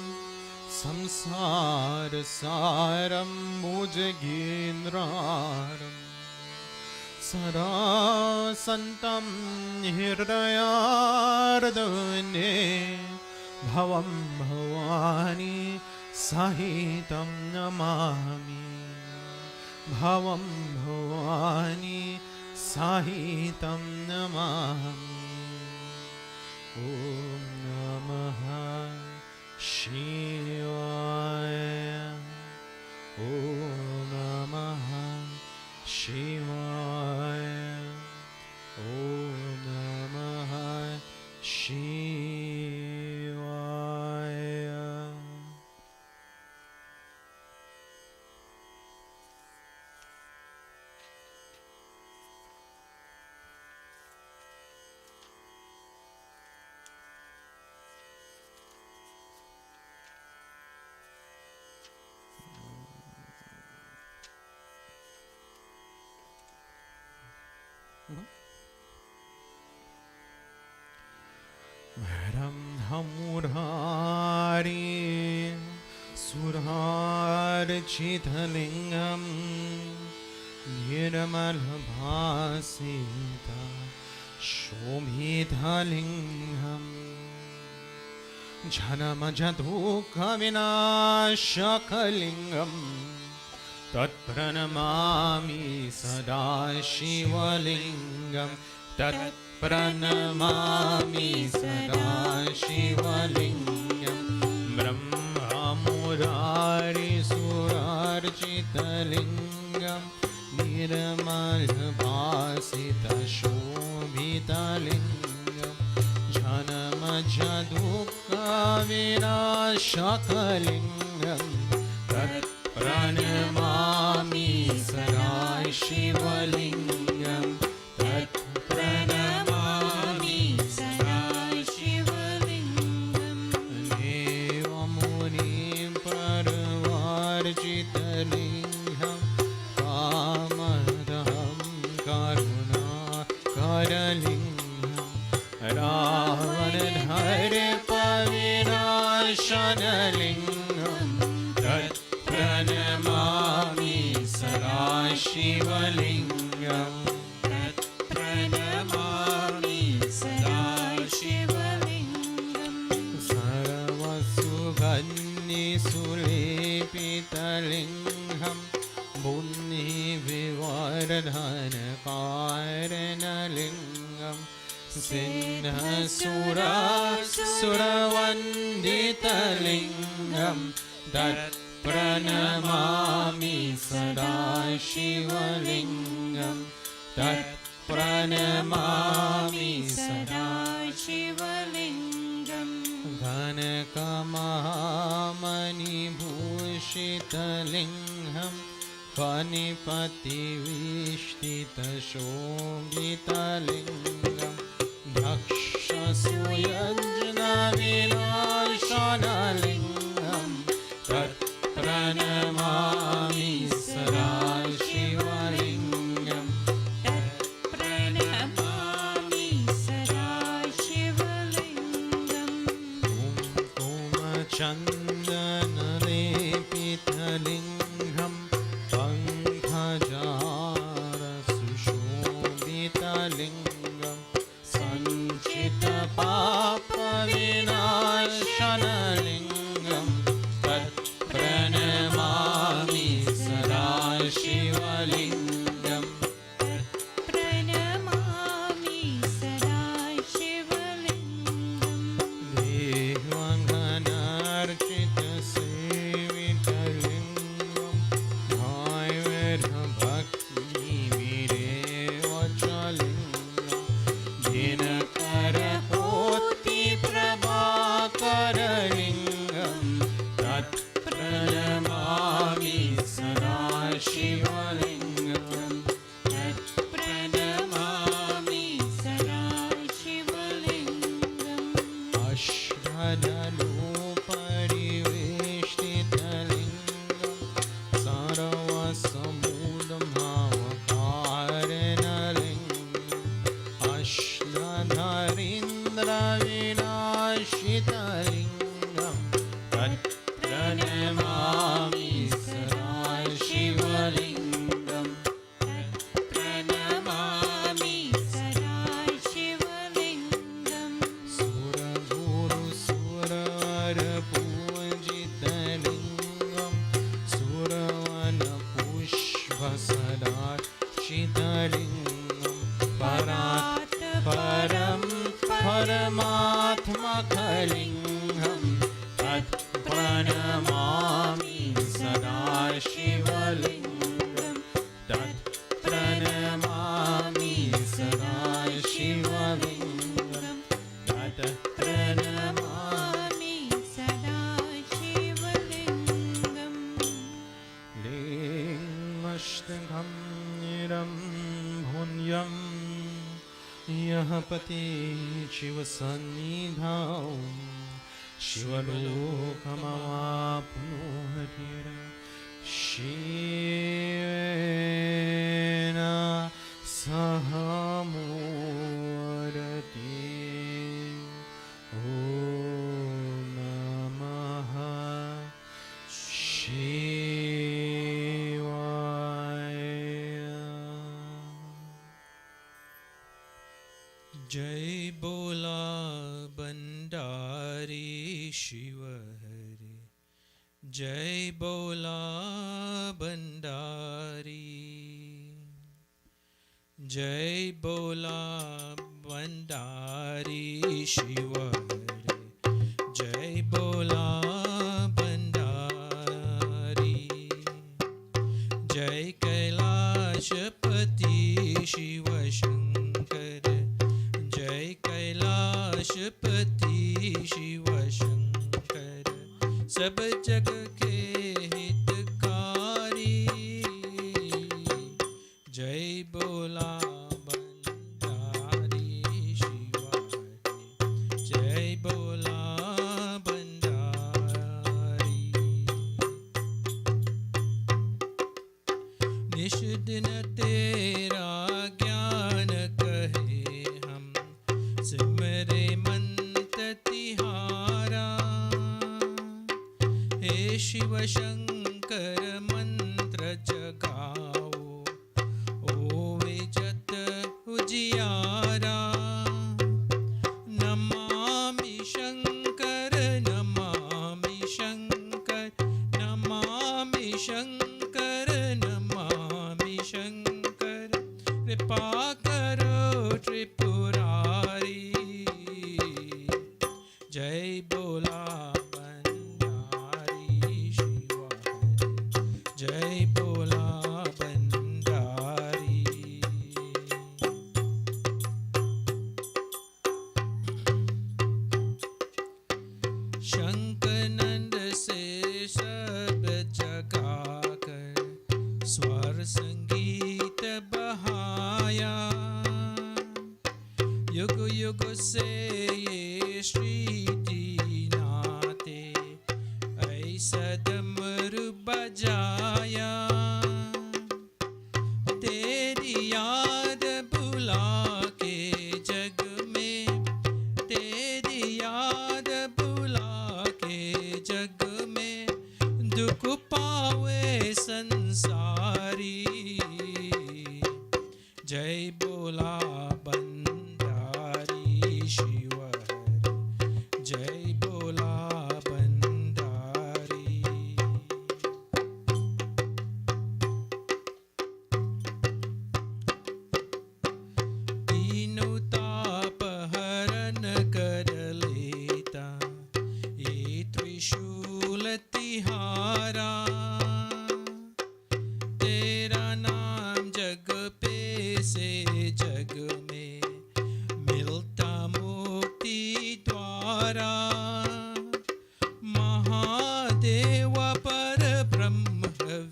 Samsara Saram Mujagendraram Sara Santam Hirdayardane Bhavam Bhavani Sahitam Namami Bhavam Bhavani Sahitam Namami. Om Namah Shivaya. Om Namah Shivaya. Om Namah Shivaya. Brahmamurari Surarchitalingam Nirmalabhasita Shobhitalingam Janamajadukavinashakalingam Tatpranamami Sada Shivalingam Pranamami Sada Shivalingam Brahmamurari Surarchitalingam Nirmalabhasita Shobhitalingam Janamajadukha Vinashakalingam Pranamami Sada Shivalingam Pranamami Sada Shivalingam Devamunim Parvarjitalingam Kamadam Karuna Karalingam शिवलिङ्गम् प्रणमामि सदा शिवलिङ्गम् सर्वसुगन्धिसुलेपितलिङ्गं बुद्धिविवर्धनकारणलिङ्गं सिद्धसुरवन्दितलिङ्गं तत्प्रणमामि सदा शिवलिङ्गं तत्प्रणमामि सदा शिवलिङ्गम् घनकमहामणिभूषितलिङ्गं फणिपतिविष्टितशोभितलिङ्गं दक्षसुयज्ञविनाशनलिङ्गं तत्प्रणमामि सदा शिवलिङ्गं प्रणमामि सदा शिवलिङ्गम् कुङ्कुमचन्दनलेपितलिङ्गं पङ्कजारसुशोभितलिङ्गं सञ्चितपापविनाशनलिङ्गं तत्प्रणमामि सदा शिवलिङ्गं प्रणमामि सदा शिवलिङ्गम् देवाङ्गनार्चितसेवितलिङ्गं भावैर्भक्तिविरेवचलिङ्गं दिनकरकोटिप्रभाकरलिङ्गं तत्प्रणमामि सदा शिवलिङ्गं प्रणमामि सदा शिवलिङ्गम् अष्टदलोपरिवेष्टितलिङ्गं सर्वसमुद्भावकारणलिङ्गम् अष्टधरीन्द्रविनाशितलिङ्गं तत्प्रणमामि सदा शिवलिङ्गं प्रणमामि सदा शिवलिङ्गम् सुरगुरुसुरवरपूजितलिङ्गं सुरवनपुष्पसदार्चितलिङ्गं परात् परं परमात्मकलिङ्गं तत्प्रणमामि सदा शिवलिङ्गं तत्प्रणमामि सदा शिवलिङ्गं तत्प्रणमामि सदा शिवलिङ्गम् लिङ्गमष्टकं निरम्भुन्यं यः पते शिवसन्निधौ शिवलोकमवाप्नोति शिवेन सह मोदते ॐ नमः शिवाय। जय बोला बंडारी शिव हरे जय बोला बंडारी जय बोला बंडारी शिव हरे जय बोला बंडारी जय कैलाशपति शिव शंकर जय कैलाशपति शिव शंकर सब जग के हितकारी जय बोला बंडारी शिव हरे जय बोला बंडारी निश दिन तेरा ज्ञान कहे हम सिमरे मंत तिहारा हे शिव शंकर मंत्र जगाओ कृपा करो त्रिपुरारी। जय बोला बंडारी शिवा हरे, जय बोला बंडारी। शंखनंद से सब जगाकर स्वर संगीत बहाया। युग युग से ये श्री जी नाते ऐसा डमरू बजाया। तेरी याद बुला के जग में, तेरी याद बुला के जग में, दुख पावे संसारी। जय बोला बंडारी शिव हरे, जय बोला बंडारी। तीनों ताप हरण कर लेता ये त्रिशूल तिहारा। तेरा नाम जग पे से जग में मिलता मुक्ति द्वारा। महादेव पर ब्रह्म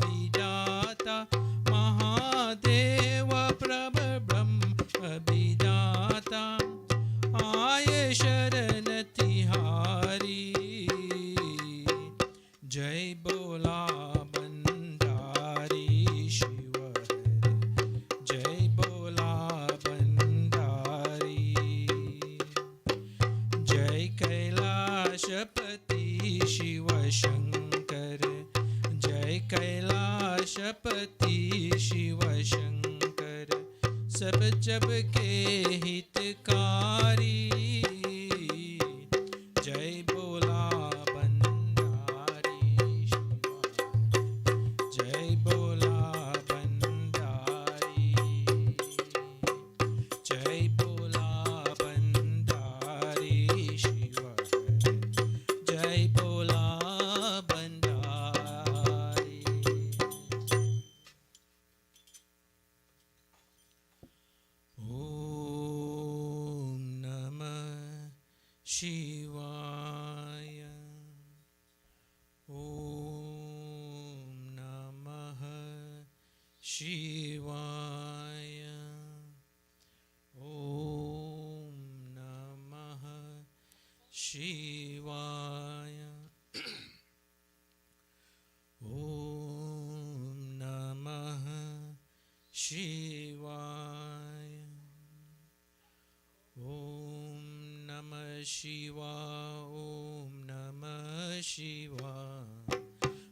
विदाता, महादेव प्रभ ब्रह्म विदाता, आये शरण तिहारी। जय बोला बंडारी शिव हरे, जय बोला बंडारी। जय कैलाशपति शिव शंकर, जय कैलाशपति शिव शंकर, सब जब के हितकारी। जय बोला बंडारी शिव हरे, जय बोला बंडारी, जय बोला बंडारी शिव हरे, जय बोला बंडारी। ओम नमः शिवाय, ओम नमः शिवाय, ओम नमः शिवाय, ओम नमः शिवाय, ओम नमः शिवाय, ओम नमः शिवाय।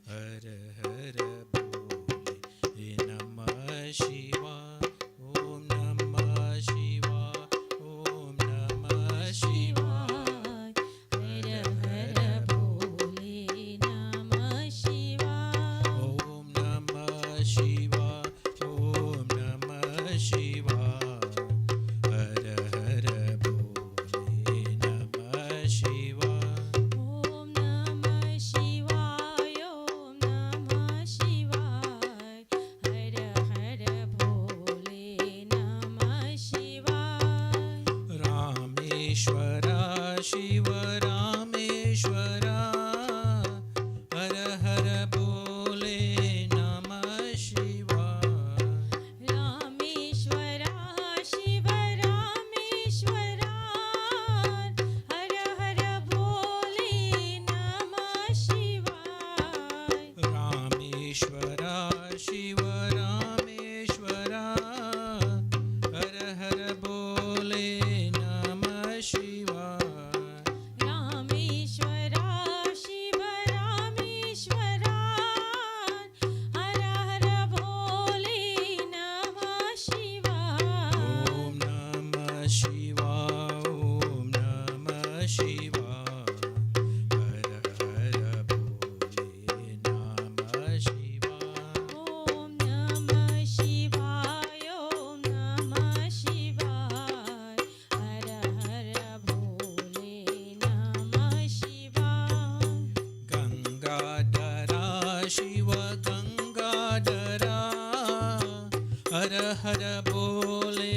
हर हर बोले नमः शिवाय, ओम नमः शिवाय, ओम नमः शिवाय। हर हर भोले नमः शिवाय, ओम नमः शिवाय, ओम नमः शिवाय। हर हर बोले नमः शिवाय। ओम नमः शिवाय, ओम नमः शिवाय। हर हर हर हर बोले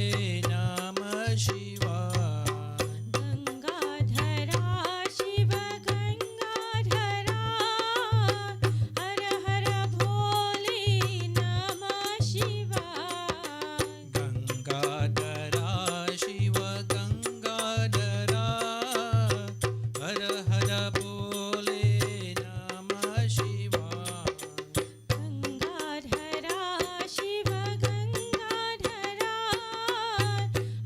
नमः शिवाय गंगाधरा शिव गंगाधरा हर हर भोले नमः शिवाय गंगाधरा शिव गंगाधरा हर हर बोले नमः शिवाय गंगाधरा शिव गंगाधरा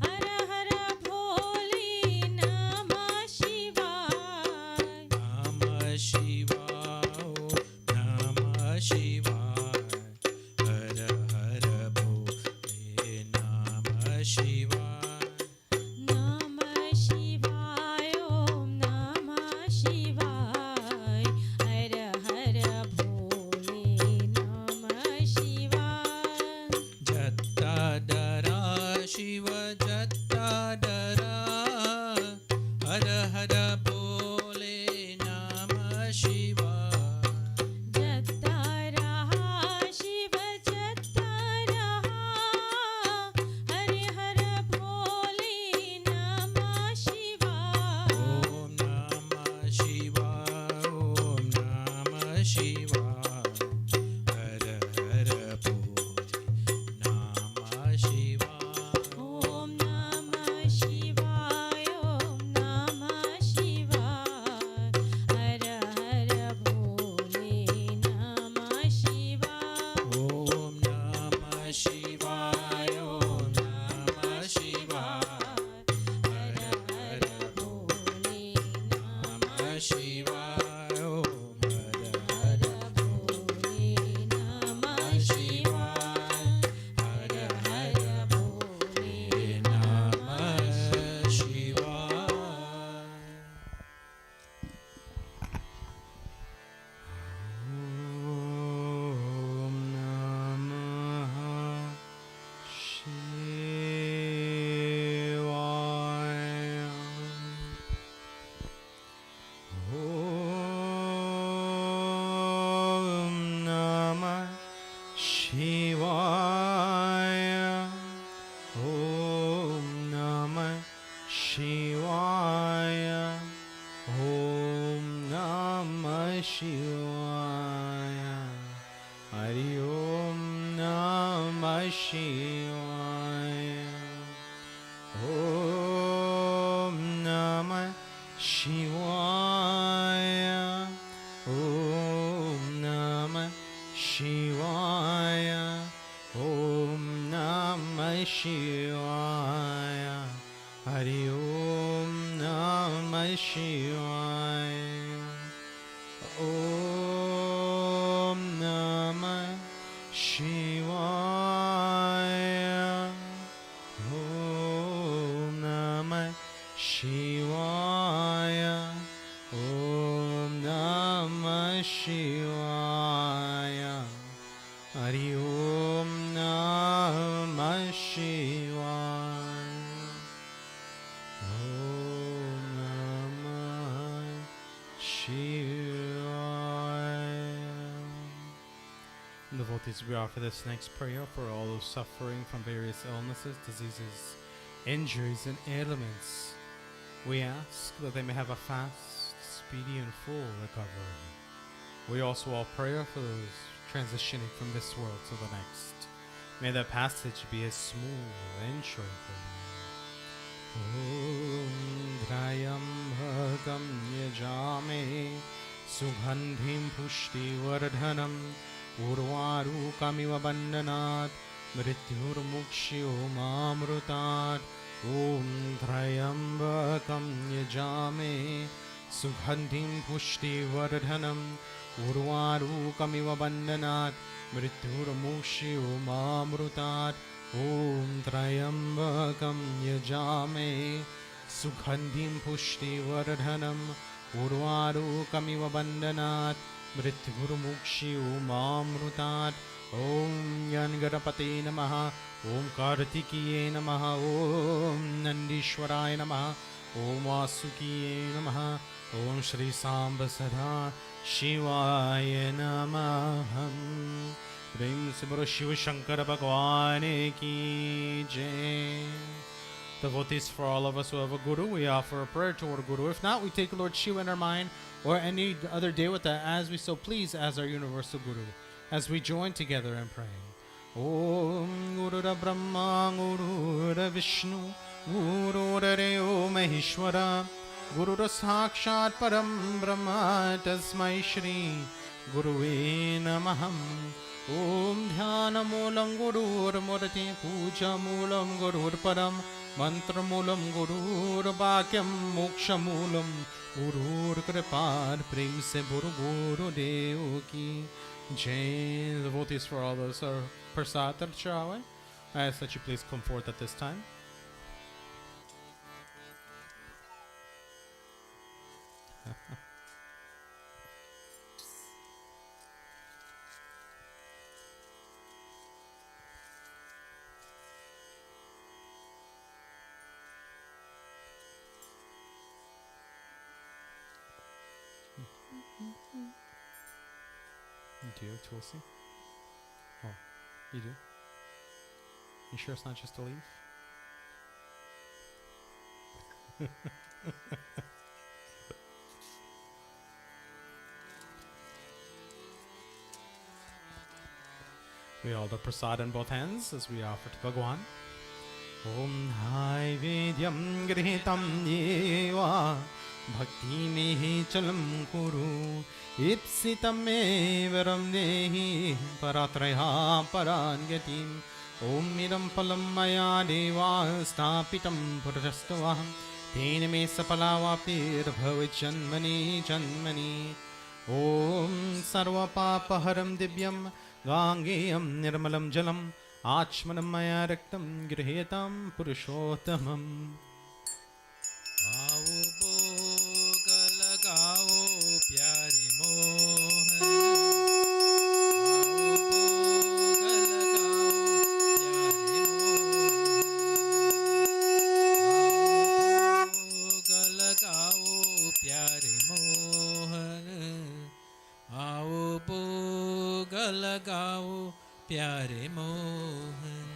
हर हर भोले नमः शिवाय नमः शिवाय नमः शिवाय हर हर भोले नमः शिवाय नमः शिवाय ओम नमः शिवाय हर हर भोले नमः शिवाय जत्तादरा शिव जत्तादरा हर हर बोले नमः शिवाय जत्तारा शिव जत्तारा हर हर भोले नमः शिवाय ओम नमः शिवाय ओम नमः शिवाय हर हर बोले नमः शिवाय ओम नमः शिवाय ओम नमः शिवाय हर हर भोले नमः शिवाय ओम नमः शिवाय ओम नमः शिवाय हर हर भोले नमः शिवाय ओम हर हर भोले नमः शिवाय हर हर भोले नमः शिवाय Om Namah Shivaya. Om Namah Shivaya. Om Namah Shivaya. Om Namah Shivaya. Hari Om Namah Shivaya. Om Namah Shivaya. Om Namah Shivaya. Om Namah Shivaya. Hari Om Namah Shivaya. Om Namah Shivaya. Om Namah Shivaya. Om Namah Shivaya. Hari Om Namah Shivaya. Om Namah Shivaya. Devotees, we offer this next prayer for all those suffering from various illnesses, diseases, injuries, and ailments. We ask that they may have a fast, speedy, and full recovery. We also all pray for those transitioning from this world to the next. May their passage be as smooth and tranquil. Om Trayambakam Yajame Sugandhim Pushti Vardhanam Urvarukamiva Bandhanat Mrityurmukshyo Mamrutat Om Trayambakam Yajame Sugandhim Pushti Vardhanam Urvarukamiva Bandhanat Mrityurmukshyo Mamrutat Om Trayambakam Yajame Sugandhim Pushti Vardhanam Urvarukamiva Bandhanat Mrityurmukshyo Mamrutat Om Yangarapate Namaha Om Kartikeya Namaha Om Nandishwaraya Namaha Om Vasukiye Namaha Om Shri Samba Sada Shivaya Namaha प्रेम से बोलो शिव शंकर भगवान की जय. Devotees, for all of us who have a guru, we offer a prayer to our guru. If not, we take Lord Shiva in our mind or any other devata as we so please as our universal guru, as we join together in praying. Om Guru Brahma Guru Vishnu Guru Deo Maheshwara Guru Sakshat Param Brahma Tasmai Shri Guruve Namaham. Om Dhyana Moolam Gurur Murati Puja Moolam Gurur Param Mantra Moolam Gurur Bhakyam Moksha Moolam Gurur Kripad Prem Se Guru Guru Deo Ki Jai. Devotees, for all those are Prasad Chawe, I ask that you please come forth at this time. Do you have Tulsi? Oh, you do? You sure it's not just a leaf? We hold the prasad in both hands as we offer to Bhagwan. Om Hai Vidyam Grihitam Yeva Bhakti Mehi Chalam Kuru Ipsitam Evaram Dehi Paratraya Parangatim Om Idam Palam Maya Deva Stapitam Purastavaham Tena Me Sapalavapi Bhavijanmani Janmani Om Sarva Papaharam Divyam Gangeyam Nirmalam Jalam Achmanam Maya Raktam Grihetam Purushottamam. आओ भोग लगाओ प्यारे मोहन आओ भोग लगाओ प्यारे मोहन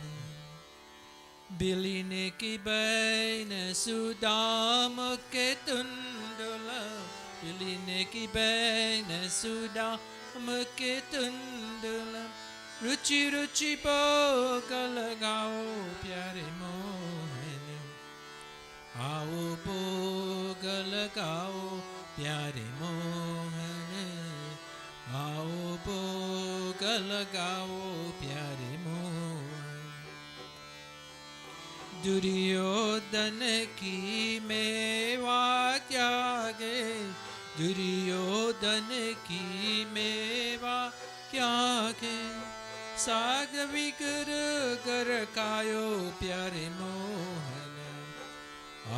बिलीने की ban Sudam के तुंडला बिलीने की बैन सुदाम के तुंडला रुचि रुचि भोग लगाओ प्यारे मोहन आओ भोग लगाओ प्यारे मोहन आओ भोग लगाओ प्यारे मोहन दुर्योधन की मेवा त्यागे दुर्योधन की मेवा त्यागे साग विकर कर कायो प्यारे मोहन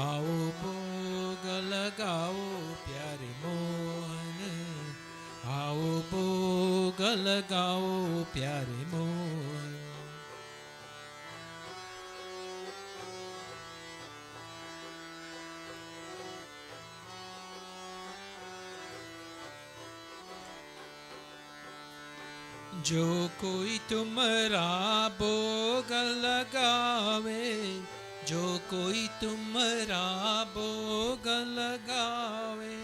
आओ भोग लगाओ प्यारे मोहन आओ भोग लगाओ प्यारे मोहन जो कोई तुम्हारा भोग लगावे जो कोई तुम्हारा भोग लगावे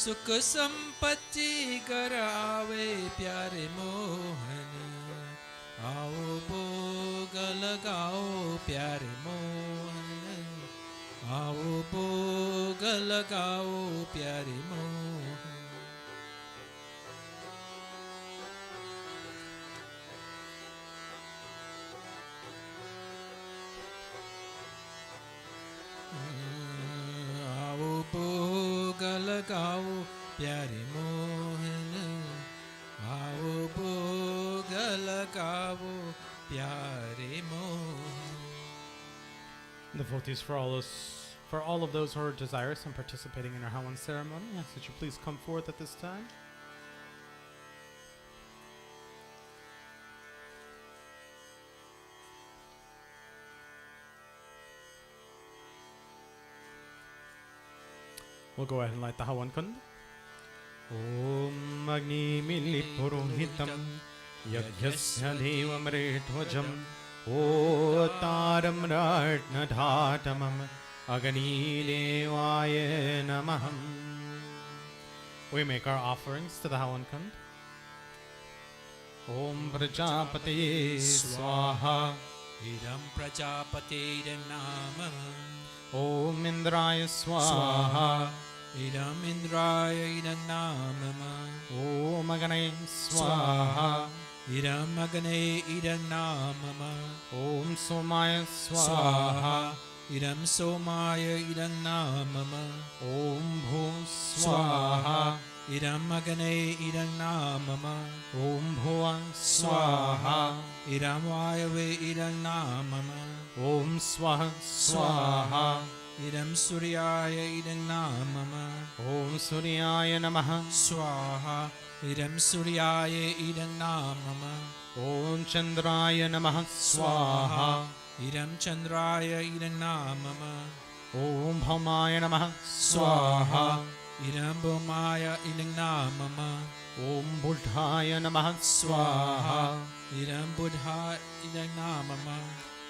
सुख संपत्ति करावे प्यारे मोहन आओ भोग लगाओ प्यारे मोहन आओ भोग लगाओ प्यारे मोहन भोग लगाओ प्यारे मोहन आओ भोग लगाओ प्यारे Mohan. Devotees, for all of those who are desirous in participating in our Hawan ceremony, I ask that you please come forth at this time. We'll go ahead and light the Hawan Kund. Om Agni Mili Purohitam यज्ञस्य देवमृध्वजम् ओतारं रत्नधातमम् अग्निदेवाय नमः. We make our offerings to the Havan Kund. Om Prajapate Swaha. Idam Prajapate Nama. Om Indraya Swaha. Idam Indraya Idam Nama. Om Agane Swaha. Idam Agane Idam Nama. Om Somaya Swaha. Idam Somaya Idam Nama. Om Bhu Swaha. Idam Agane Idam Nama. Om Bhuva Swaha. Idam Vayave Idam Nama. Om Swaha Swaha. Idam Suryaya Idam Nama. Om Suryaya Namaha. Swaha. Idam Suryaya Idam Nama. Om Chandraya Namaha. Swaha. Idam Chandraya Idam Nama. Om Bhaumaya Namaha. Swaha. Idam Bhumaya Idam Nama. Om Buddhaya Namaha. Swaha. Idam Buddha Idam Nama.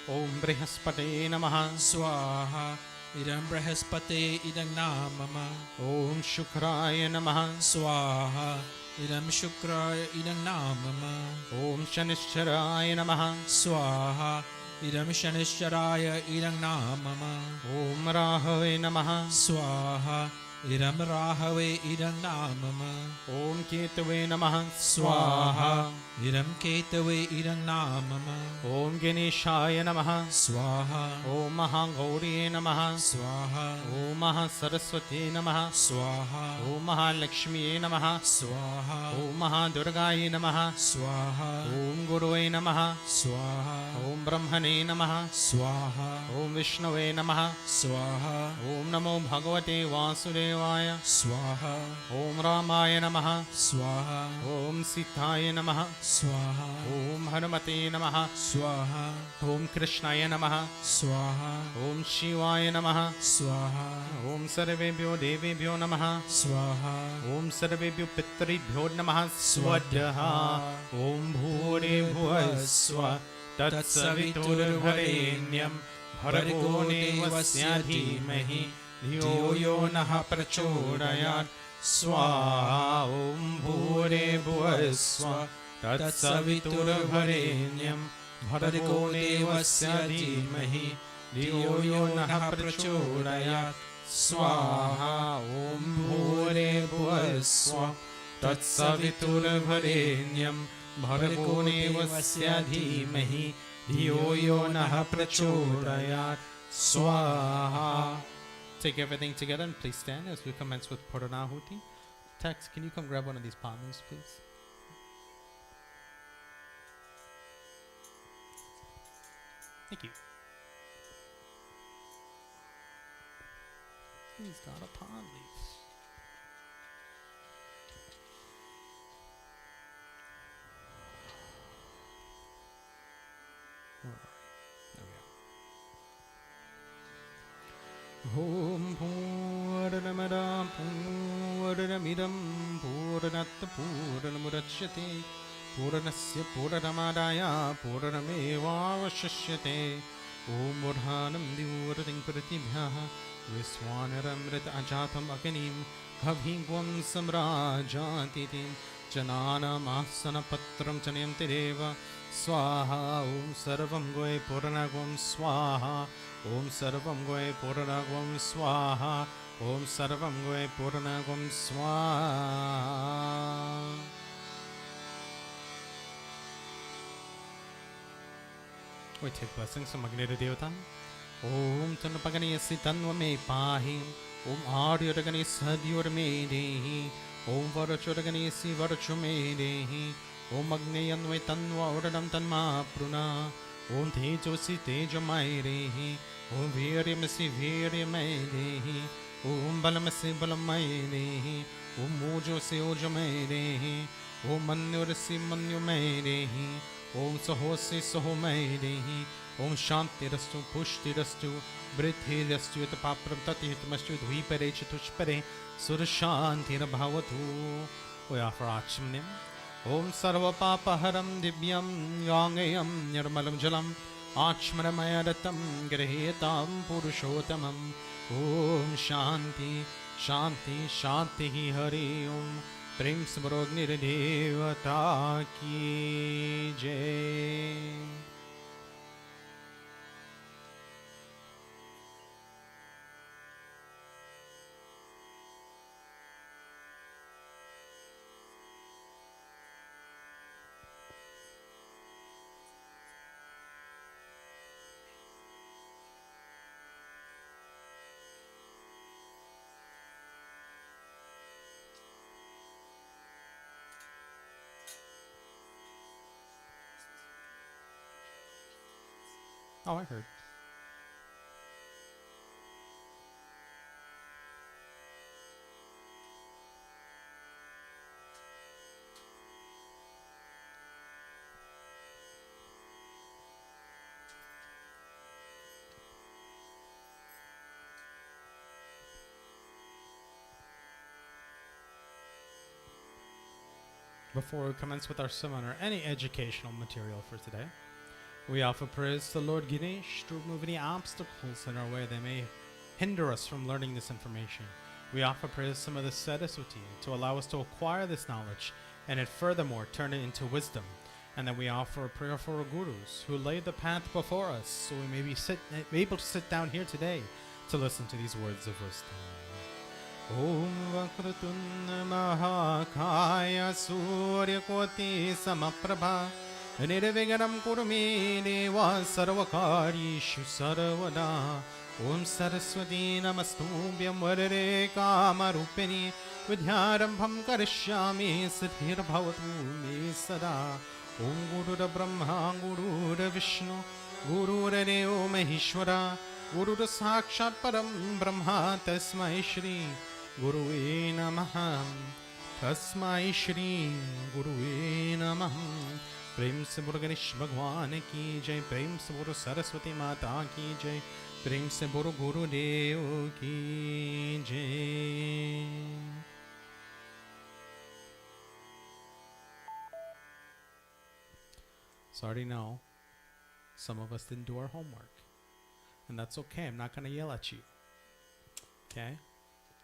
Om Brihaspate Namaha. Swaha. Idam Brihaspate Idam Nama. Om Shukraya Namaha. Swaha. Idam Shukraya Idam Nama. Om Shanishcharaya Namaha. Swaha. Idam Shanishcharaya Idam Nama. Om Rahave Namaha. Swaha. Idam Rahave Idam Nama. Om Ketave Namaha. Swaha. Idam Ketave Idam Nama. Om Ganeshaya Namaha. Swaha. Om Mahagauriye Namaha. Swaha. Om Mahasaraswati Namaha. Swaha. Om Mahalakshmiye Namaha. Swaha. Om Mahadurgaye Namaha. Swaha. Om Gurue Namaha. Swaha. Om Brahmane Namaha. Swaha. Om Vishnave Namaha. Swaha. Om Namo Bhagavate Vasudevaya. Swaha. Om Ramaya Namaha. Swaha. Om Sitaya Namaha. Swaha. Om Hanumate Namaha. Swaha. Om Krishnaya Namaha. Swaha. Om Shivaya Namaha. Swaha. Om Sarvebhyo Devebhyo Namaha. Swaha. Om Sarvebhyo Pitribhyo Namaha. Swadaha. Om Bhure Bhuvaswa Tatsaviturvarenyam Bhargo Devasya Dhimahi Dhiyo Yo Nah Prachodayat Swaha. Om Bhure Bhuvaswa Tatsaviturvarenyam Bhargo Devasya Dhimahi Dhiyo Yo Nah Prachodayat Swaha. Om Bhure Bhuvaswa Tatsaviturvarenyam Bhargo Devasya Dhimahi Dhiyo Yo Nah Prachodayat Swaha. Take everything together and please stand as we commence with Puranahuti. Tex, can you come grab one of these palms, please? Thank you. He's got a palm leaf. Where are we? There we are. Om Purnamada Purnamidam Purnat Purnamudachyate Purnasya Purnamadaya Purnamevavashishyate Om Burhanam Divurating Pratibhyaha Viswanaramrit Ajatam Akanim Kavhingvam Samrajatitim Janana Mahasana Patram Chanayamti Deva Swaha. Om Sarvam Goe Purnagvam Swaha. Om Sarvam Goe Purnagvam Swaha. Om Sarvam Goe Purnagvam Swaha. We take blessings from Agnira Devata. Om Tanpaganesi Tanvame Pahi. Om Aryuragani Sadyurme Dehi. Om Varachuraganesi Varachume Dehi. Om Agneyanve Tanva Uradam Tanma Pruna. Om Tejosi Tejamai Dehi. Om Viryamasi Viryamai Dehi. Om Balamasi Balamai Dehi. Om Mojosi Ojamai Dehi. Om Manyurasi Manyumai Dehi. Om Sahosi Sahomai Dehi. Om Shanti Rastu Pushti Rastu Brithi Rastu Yatapapram Tati Hitamastu Dvipare Chatushpare Surashanti Rabhavatu. We offer Achimnim Om Sarva Papaharam Divyam Yangayam Nirmalam Jalam Achmanamayadatam Grahetam Purushottamam. Om Shanti Shanti Shanti Hari Om. Prem Samrognir Devata Ki Jai. Oh, I heard. Before we commence with our sermon or any educational material for today, we offer prayers to Lord Ganesh to remove any obstacles in our way that may hinder us from learning this information. We offer prayers to some of the Saraswati to allow us to acquire this knowledge and it furthermore turn it into wisdom. And then we offer a prayer for our gurus who laid the path before us so we may be able to sit down here today to listen to these words of wisdom. Om Vakratunda Mahakaya Surya Koti Samaprabha Nirvigaram Kurumi Deva Sarvakarishu Sarvada. Om Saraswati Namastubhyam Varare Kamarupini Vidyarambham Karishyami Siddhir Bhavatu Me Sada. Om Gurura Brahma Gurura Vishnu Gurura Deo Maheshwara Gurura Sakshat Param Brahma Tasmai Shri Guruve Namaha. Tasmai Shri Guruve Namaha. Prem se Bolo Ganesh Bhagwan ki jai. Prem se Bolo Saraswati Mata ki jai. Prem se Bolo Guru Deo ki jai. So I already know some of us didn't do our homework. And that's okay. I'm not going to yell at you. Okay?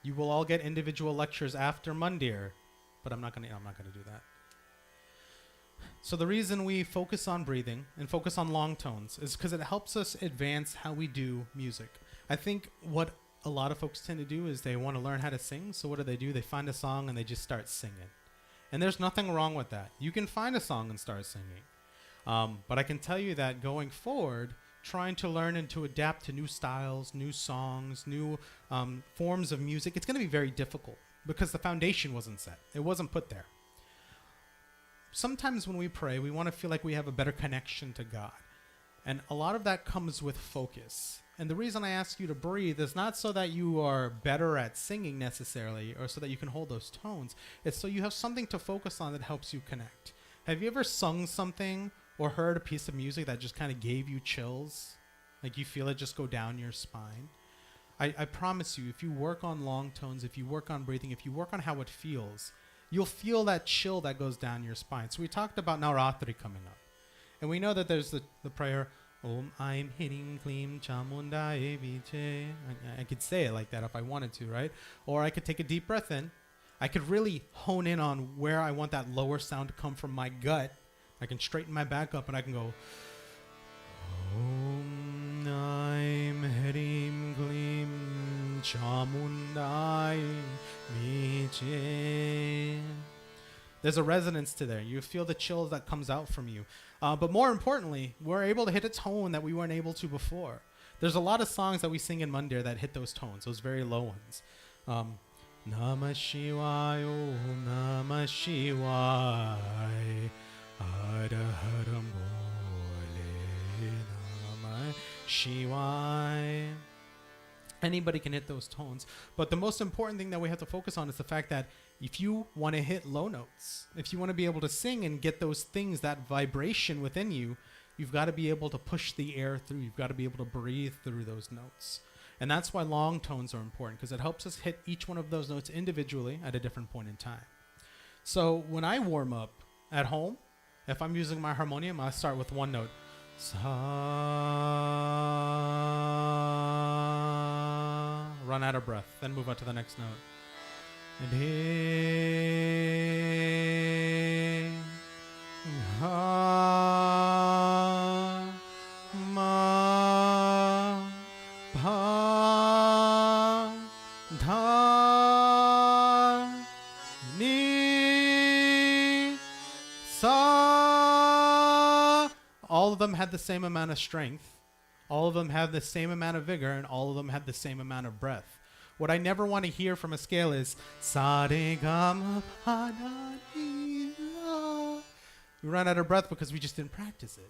You will all get individual lectures after Mandir, but I'm not going to do that. So the reason we focus on breathing and focus on long tones is because it helps us advance how we do music. I think what a lot of folks tend to do is they want to learn how to sing. So what do? They find a song and they just start singing. And there's nothing wrong with that. You can find a song and start singing. But I can tell you that going forward, trying to learn and to adapt to new styles, new songs, new forms of music, it's going to be very difficult because the foundation wasn't set. It wasn't put there. Sometimes when we pray, we want to feel like we have a better connection to God. And a lot of that comes with focus. And the reason I ask you to breathe is not so that you are better at singing necessarily or so that you can hold those tones. It's so you have something to focus on that helps you connect. Have you ever sung something or heard a piece of music that just kind of gave you chills? Like you feel it just go down your spine? I promise you, if you work on long tones, if you work on breathing, if you work on how it feels, you'll feel that chill that goes down your spine. So we talked about Navratri coming up. And we know that there's the prayer, Om Aim Hirim Klim Chamundai Viche. I could say it like that if I wanted to, right? Or I could take a deep breath in. I could really hone in on where I want that lower sound to come from my gut. I can straighten my back up and I can go, Om Naim Harim Glim Chamundai Viche. There's a resonance to there. You feel the chill that comes out from you. But more importantly, we're able to hit a tone that we weren't able to before. There's a lot of songs that we sing in Mandir that hit those tones, those very low ones. Namah Shivaya, Om Namah Shivaya, Hara Hara Bole Namah Shivaya. Anybody can hit those tones. But the most important thing that we have to focus on is the fact that if you want to hit low notes, if you want to be able to sing and get those things, that vibration within you, you've got to be able to push the air through. You've got to be able to breathe through those notes. And that's why long tones are important, because it helps us hit each one of those notes individually at a different point in time. So when I warm up, At home, if I'm using my harmonium, I start with one note. Sa. Run out of breath, then move on to the next note. Re. Ha. Ma. Pa. Dha. Ni. Sa. All of them had the same amount of strength. All of them have the same amount of vigor, and all of them have the same amount of breath. What I never want to hear from a scale is sa re ga ma pa da ni la. We run out of breath because we just didn't practice it.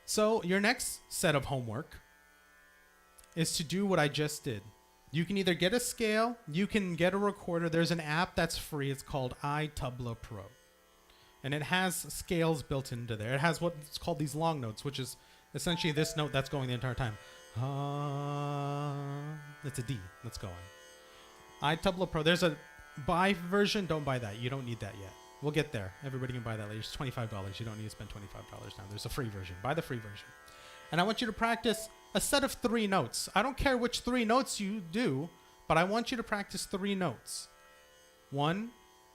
So your next set of homework is to do what I just did. You can either get a scale, you can get a recorder. There's an app that's free. It's called iTubla Pro. And it has scales built into there. It has what's called these long notes, which is essentially this note that's going the entire time. It's a D that's going. iTubla Pro. There's a buy version. Don't buy that. You don't need that yet. We'll get there. Everybody can buy that later. It's $25. You don't need to spend $25 now. There's a free version. Buy the free version. And I want you to practice a set of 3 notes. I don't care which 3 notes you do, but I want you to practice 3 notes. 1,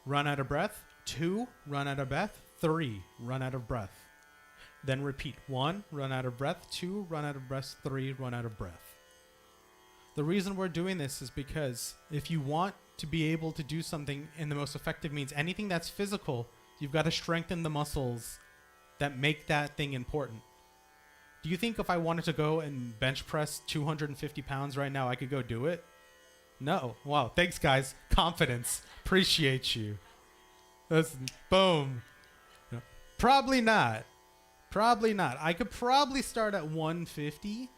run out of breath. 2, run out of breath. 3, run out of breath. Then repeat. 1, run out of breath. 2, run out of breath. 3, run out of breath. The reason we're doing this is because if you want to be able to do something in the most effective means, anything that's physical, you've got to strengthen the muscles that make that thing important. Do you think if I wanted to go and bench press 250 pounds right now, I could go do it? No. Wow. Thanks, guys. Confidence. Appreciate you. That's boom. No. Probably not. Probably not. I could probably start at 150,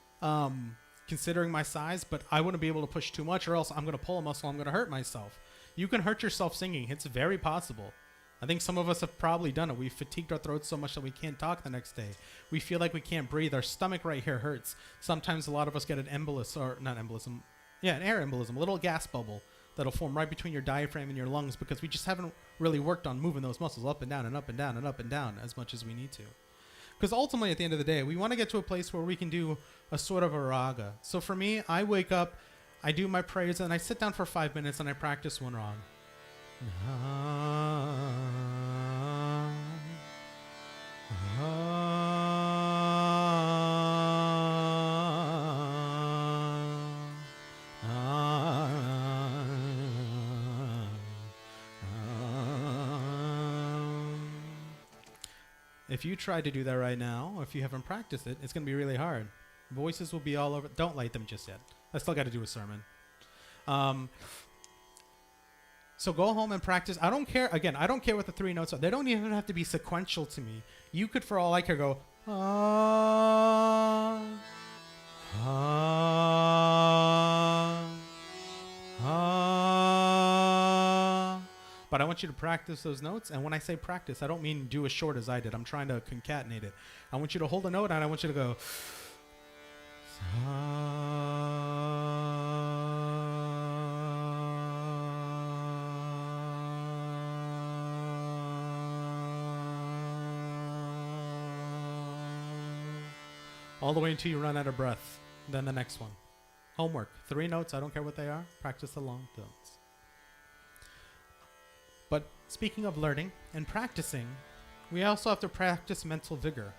considering my size, but I wouldn't be able to push too much, or else I'm going to pull a muscle. I'm going to hurt myself. You can hurt yourself singing. It's very possible. I think some of us have probably done it. We fatigued our throats so much that we can't talk the next day. We feel like we can't breathe. Our stomach right here hurts. Sometimes a lot of us get an embolus, or not embolism. Yeah, an air embolism, a little gas bubble that'll form right between your diaphragm and your lungs because we just haven't really worked on moving those muscles up and down and up and down and up and down as much as we need to. Because ultimately, at the end of the day, we want to get to a place where we can do a sort of a raga. So for me, I wake up, I do my prayers, and I sit down for 5 minutes and I practice one raga. If you try to do that right now, or if you haven't practiced it, it's going to be really hard. Voices will be all over. Don't light them just yet. I still got to do a sermon. So go home and practice. I don't care. Again, I don't care what the 3 notes are. They don't even have to be sequential to me. You could, for all I care, go, ah, ah, ah. But I want you to practice those notes. And when I say practice, I don't mean do as short as I did. I'm trying to concatenate it. I want you to hold a note and I want you to go, all the way until you run out of breath. Then the next one. Homework. 3 notes. I don't care what they are. Practice the long notes. But speaking of learning and practicing, we also have to practice mental vigor.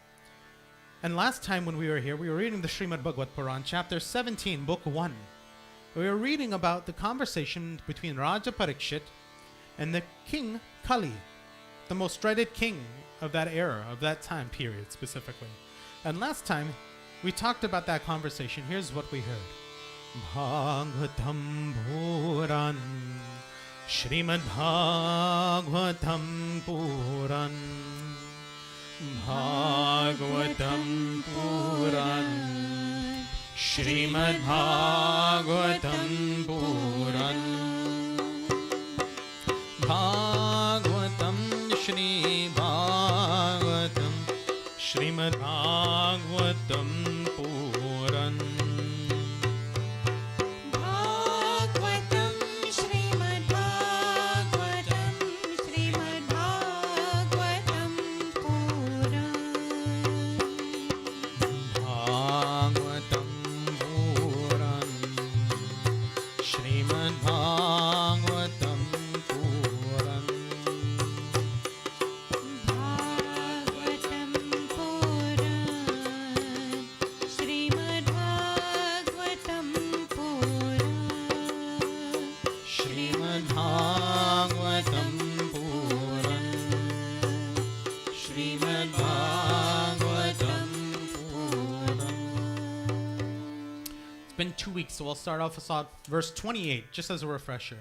And last time when we were here, we were reading the Srimad Bhagavad Puran, chapter 17, book 1. We were reading about the conversation between Raja Parikshit and the king Kali, the most dreaded king of that era, of that time period specifically. And last time, we talked about that conversation. Here's what we heard. Bhagavatam Puran, Srimad Bhagavatam Puran, Bhagavatam Puran, Srimad Bhagavatam Puran, Bhagavatam Shri Bhagavatam, Srimad Bhagavatam Puran. Bhagavatam Srimad Bhagavatam Srimad been 2 weeks, so we'll start off with verse 28, just as a refresher.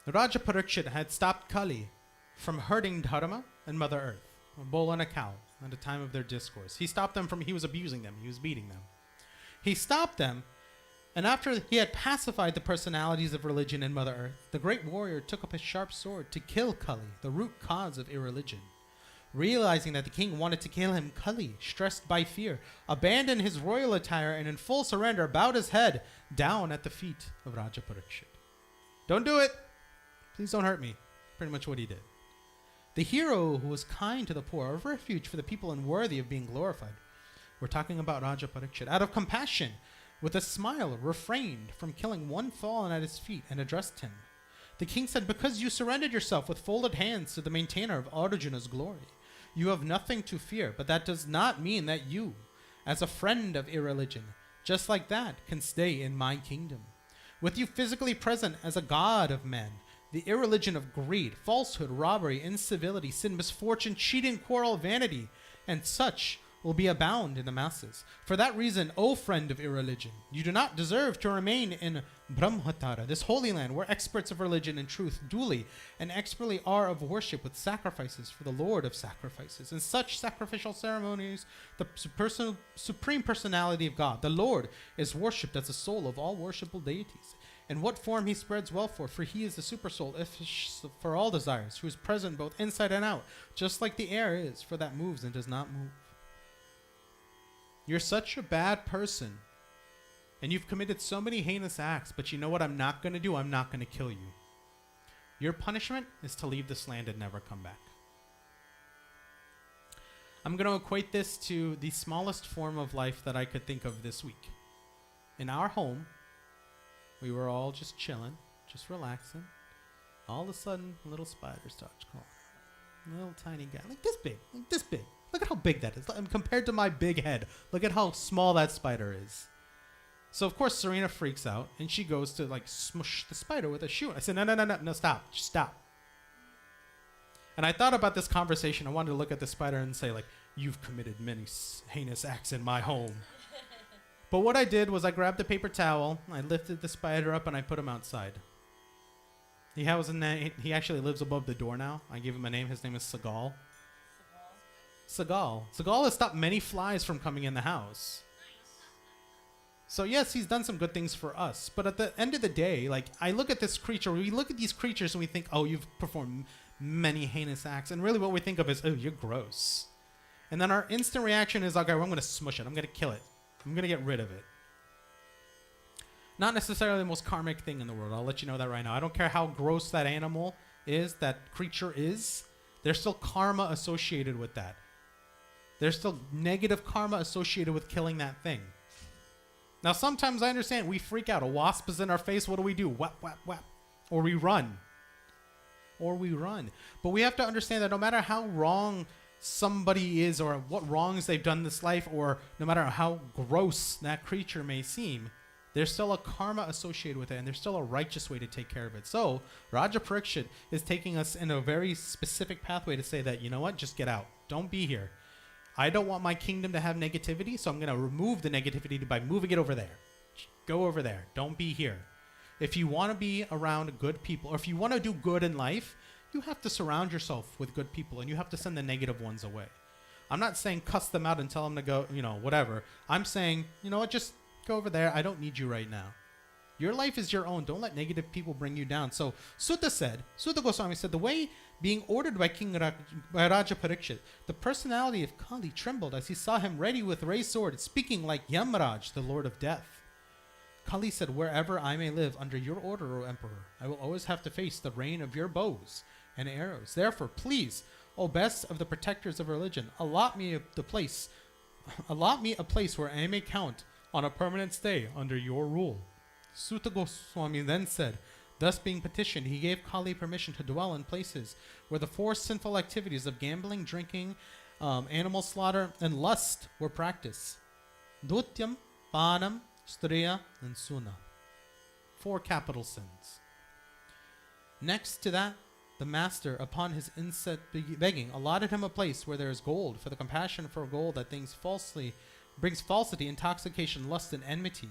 Raja Parikshit had stopped Kali from hurting Dharma and Mother Earth, Bolo and a cow, at the time of their discourse. He stopped them he was abusing them, he was beating them. He stopped them, and after he had pacified the personalities of religion and Mother Earth, the great warrior took up his sharp sword to kill Kali, the root cause of irreligion. Realizing that the king wanted to kill him, Kali, stressed by fear, abandoned his royal attire and in full surrender bowed his head down at the feet of Raja Parikshit. Don't do it! Please don't hurt me. Pretty much what he did. The hero who was kind to the poor, a refuge for the people unworthy of being glorified. We're talking about Raja Parikshit. Out of compassion, with a smile, refrained from killing one fallen at his feet and addressed him. The king said, because you surrendered yourself with folded hands to the maintainer of Arjuna's glory, you have nothing to fear, but that does not mean that you, as a friend of irreligion, just like that, can stay in my kingdom. With you physically present as a god of men, the irreligion of greed, falsehood, robbery, incivility, sin, misfortune, cheating, quarrel, vanity, and such will be abound in the masses. For that reason, O friend of irreligion, you do not deserve to remain in Brahmatara, this holy land where experts of religion and truth duly and expertly are of worship with sacrifices for the Lord of sacrifices. In such sacrificial ceremonies, the supreme personality of God, the Lord, is worshipped as the soul of all worshipable deities. In what form he spreads well for he is the super soul, if for all desires, who is present both inside and out, just like the air is, for that moves and does not move. You're such a bad person, and you've committed so many heinous acts, but you know what I'm not going to do? I'm not going to kill you. Your punishment is to leave this land and never come back. I'm going to equate this to the smallest form of life that I could think of this week. In our home, we were all just chilling, just relaxing. All of a sudden, a little spider starts crawling. A little tiny guy, like this big, like this big. Look at how big that is. Compared to my big head, look at how small that spider is. So, of course, Serena freaks out, and she goes to, like, smush the spider with a shoe. I said, no, stop. Just stop. And I thought about this conversation. I wanted to look at the spider and say, like, you've committed many heinous acts in my home. But what I did was I grabbed a paper towel, I lifted the spider up, and I put him outside. He actually lives above the door now. I gave him a name. His name is Seagal. Seagal has stopped many flies from coming in the house. So yes, he's done some good things for us. But at the end of the day, like, I look at this creature, we look at these creatures and we think, oh, you've performed many heinous acts. And really what we think of is, oh, you're gross. And then our instant reaction is, okay, well, I'm going to smush it. I'm going to kill it. I'm going to get rid of it. Not necessarily the most karmic thing in the world. I'll let you know that right now. I don't care how gross that animal is, that creature is. There's still karma associated with that. There's still negative karma associated with killing that thing. Now, sometimes I understand we freak out. A wasp is in our face. What do? Whap, whap, whap. Or we run. But we have to understand that no matter how wrong somebody is or what wrongs they've done in this life, or no matter how gross that creature may seem, there's still a karma associated with it, and there's still a righteous way to take care of it. So Raja Parikshit is taking us in a very specific pathway to say that, you know what, just get out. Don't be here. I don't want my kingdom to have negativity, so I'm going to remove the negativity by moving it over there. Go over there. Don't be here. If you want to be around good people, or if you want to do good in life, you have to surround yourself with good people, and you have to send the negative ones away. I'm not saying cuss them out and tell them to go, whatever. I'm saying, you know what, just go over there. I don't need you right now. Your life is your own. Don't let negative people bring you down. So Sutta Goswami said, the way being ordered by by Raja Parikshit, the personality of Kali trembled as he saw him ready with raised sword, speaking like Yamraj, the Lord of Death. Kali said, wherever I may live under your order, O Emperor, I will always have to face the rain of your bows and arrows. Therefore, please, O best of the protectors of religion, allot me a place where I may count on a permanent stay under your rule. Sutta Goswami then said, thus being petitioned, he gave Kali permission to dwell in places where the four sinful activities of gambling, drinking, animal slaughter, and lust were practiced. Dutyam, Panam, Striya, and Suna. 4 capital sins. Next to that, the master, upon his inset begging, allotted him a place where there is gold, for the compassion for gold that things falsely brings falsity, intoxication, lust, and enmity.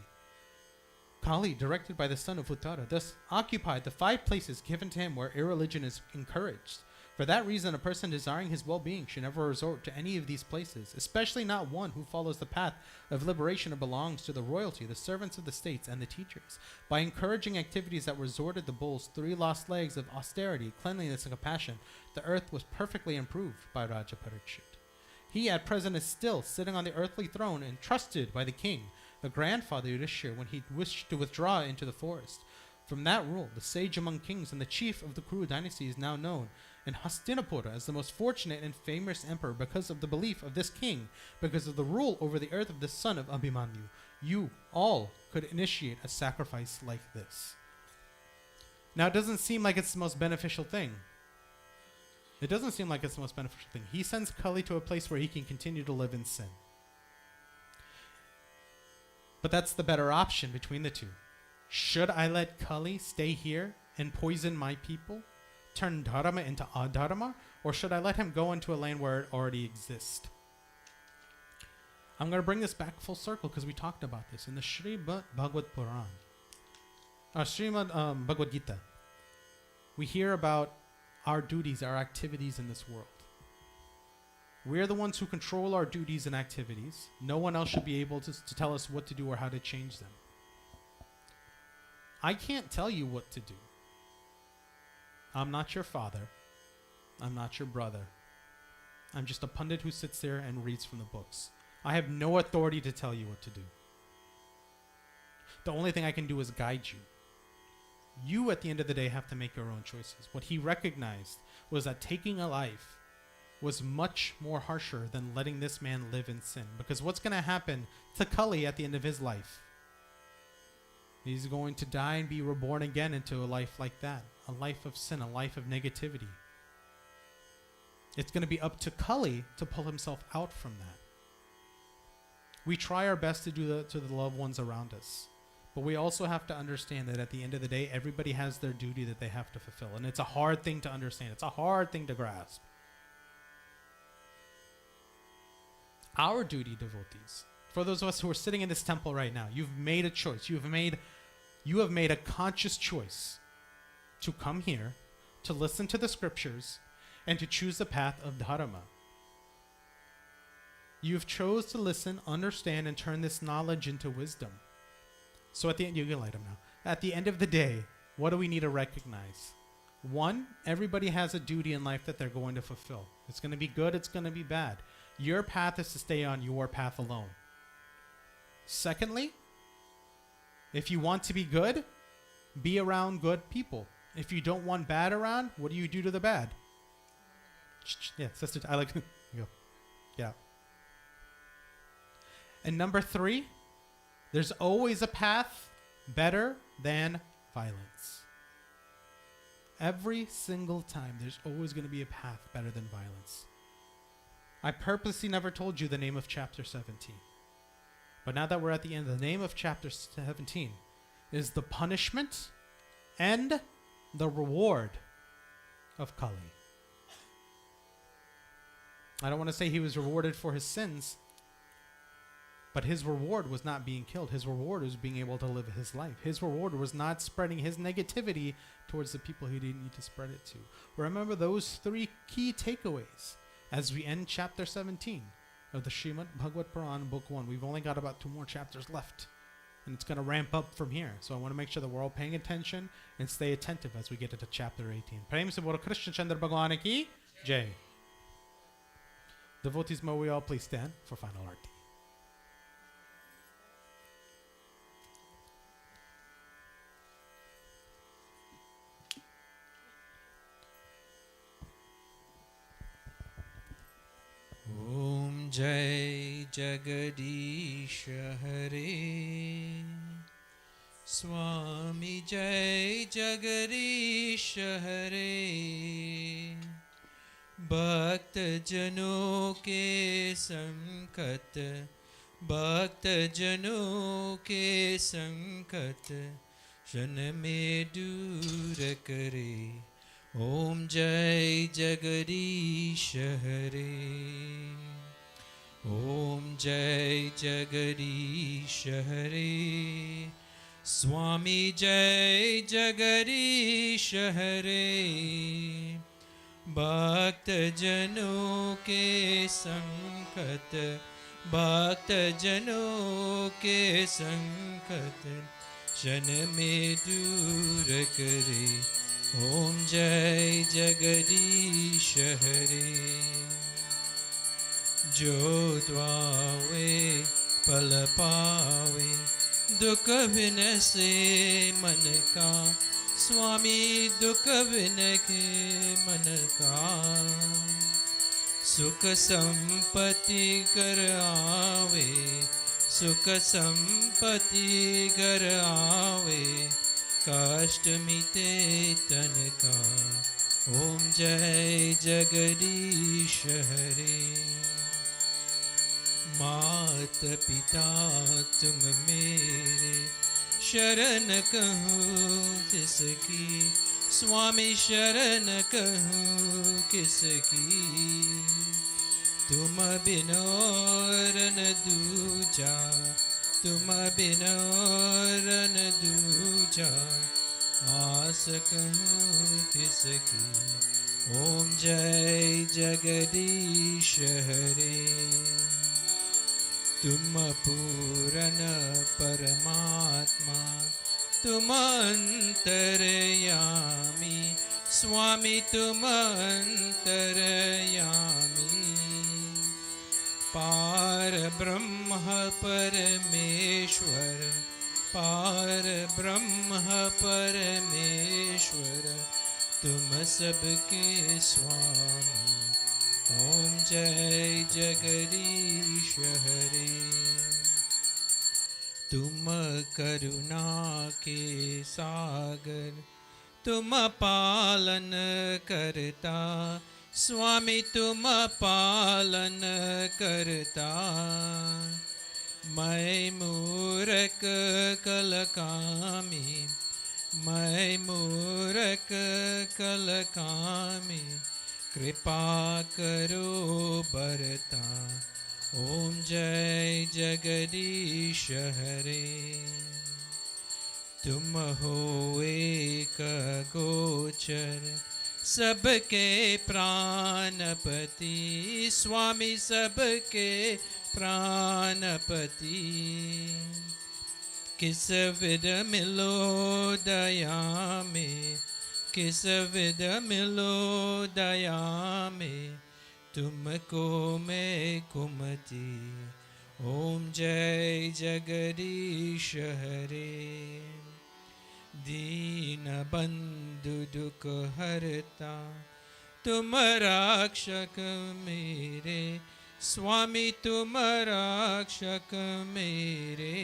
Kali, directed by the son of Uttara, thus occupied the 5 places given to him where irreligion is encouraged. For that reason, a person desiring his well-being should never resort to any of these places, especially not one who follows the path of liberation and belongs to the royalty, the servants of the states, and the teachers. By encouraging activities that resorted the bull's 3 lost legs of austerity, cleanliness, and compassion, the earth was perfectly improved by Raja Parikshit. He at present is still sitting on the earthly throne, entrusted by the king, the grandfather Yudhishthira, when he wished to withdraw into the forest. From that rule, the sage among kings and the chief of the Kuru dynasty is now known in Hastinapura as the most fortunate and famous emperor because of the belief of this king, because of the rule over the earth of the son of Abhimanyu. You all could initiate a sacrifice like this. Now, it doesn't seem like it's the most beneficial thing. It doesn't seem like it's the most beneficial thing. He sends Kali to a place where he can continue to live in sin. But that's the better option between the two. Should I let Kali stay here and poison my people, turn Dharma into Adharma, or should I let him go into a lane where it already exists? I'm going to bring this back full circle because we talked about this in the Srimad Bhagavad Puran. Srimad Bhagavad Gita. We hear about our duties, our activities in this world. We're the ones who control our duties and activities. No one else should be able to tell us what to do or how to change them. I can't tell you what to do. I'm not your father. I'm not your brother. I'm just a pundit who sits there and reads from the books. I have no authority to tell you what to do. The only thing I can do is guide you. You, at the end of the day, have to make your own choices. What he recognized was that taking a life was much more harsher than letting this man live in sin. Because what's going to happen to Kali at the end of his life? He's going to die and be reborn again into a life like that. A life of sin, a life of negativity. It's going to be up to Kali to pull himself out from that. We try our best to do that to the loved ones around us. But we also have to understand that at the end of the day, everybody has their duty that they have to fulfill. And it's a hard thing to understand. It's a hard thing to grasp. Our duty, devotees, for those of us who are sitting in this temple right now, you've made a choice. You have made a conscious choice to come here, to listen to the scriptures, and to choose the path of Dharma. You've chose to listen, understand, and turn this knowledge into wisdom. So at the end, you can light them now. At the end of the day, what do we need to recognize? One, everybody has a duty in life that they're going to fulfill. It's going to be good, it's going to be bad. Your path is to stay on your path alone. Secondly, if you want to be good, be around good people. If you don't want bad around, what do you do to the bad? Yeah, sister, I like go. Yeah. And number 3, there's always a path better than violence. Every single time, there's always going to be a path better than violence. I purposely never told you the name of chapter 17. But now that we're at the end, the name of chapter 17 is the punishment and the reward of Kali. I don't want to say he was rewarded for his sins, but his reward was not being killed. His reward was being able to live his life. His reward was not spreading his negativity towards the people he didn't need to spread it to. Remember those 3 key takeaways as we end chapter 17 of the Srimad Bhagavad Puran, Book 1. We've only got about 2 more chapters left, and it's going to ramp up from here. So I want to make sure that we're all paying attention and stay attentive as we get into chapter 18. Prem se Bolo Krishna Chandra Bhagwan ki Jai. Devotees, may we all please stand for final arti. Om Jai Jagadish Hare Swami Jai Jagadish Hare भक्त जनों के संकट भक्त जनों के संकट क्षण में दूर करे ओम जय जगदीश हरे ओम जय जगदीश हरे, स्वामी जय जगदीश हरे। भक्त जनों के संकट, भक्त जनों के संकट क्षण में दूर करे। ओम जय जगदीश हरे। जो द्वावे पल पावे, दुख बिन से मन का, स्वामी दुख बिन के मन का। सुख संपत्ति कर आवे, सुख संपत्ति घर आवे, कष्ट मिटे तन का। ओम जय जगदीश हरे। मात पिता तुम मेरे, शरण कहूँ किसकी, स्वामी शरण कहूँ किसकी। तुम बिनो रन दूजा, तुम बिनो रन दूजा, आस कहूँ किसकी। ओम जय जगदीश हरे। तुम पूरन परमात्मा, तुम अंतर्यामी, स्वामी तुम अंतर्यामी। पार ब्रह्म परमेश्वर, पार ब्रह्म परमेश्वर, तुम सबके स्वामी। ओम जय जगदीश हरे। तुम करुणा के सागर, तुम पालन करता, स्वामी तुम पालन करता। मैं मूरख कलकामी, मैं मूरख कलकामी, कृपा करो बरता। ओम जय जगदीश हरे। तुम हो एक गोचर, सबके प्राणपति, स्वामी सबके प्राणपति। किस विध मिलो दया में, किस विध मिलो दया में, तुमको मैं कुमति। ओम जय जगदीश हरे। दीन बंधु दुख हरता, तुम रक्षक मेरे, स्वामी तुम रक्षक मेरे।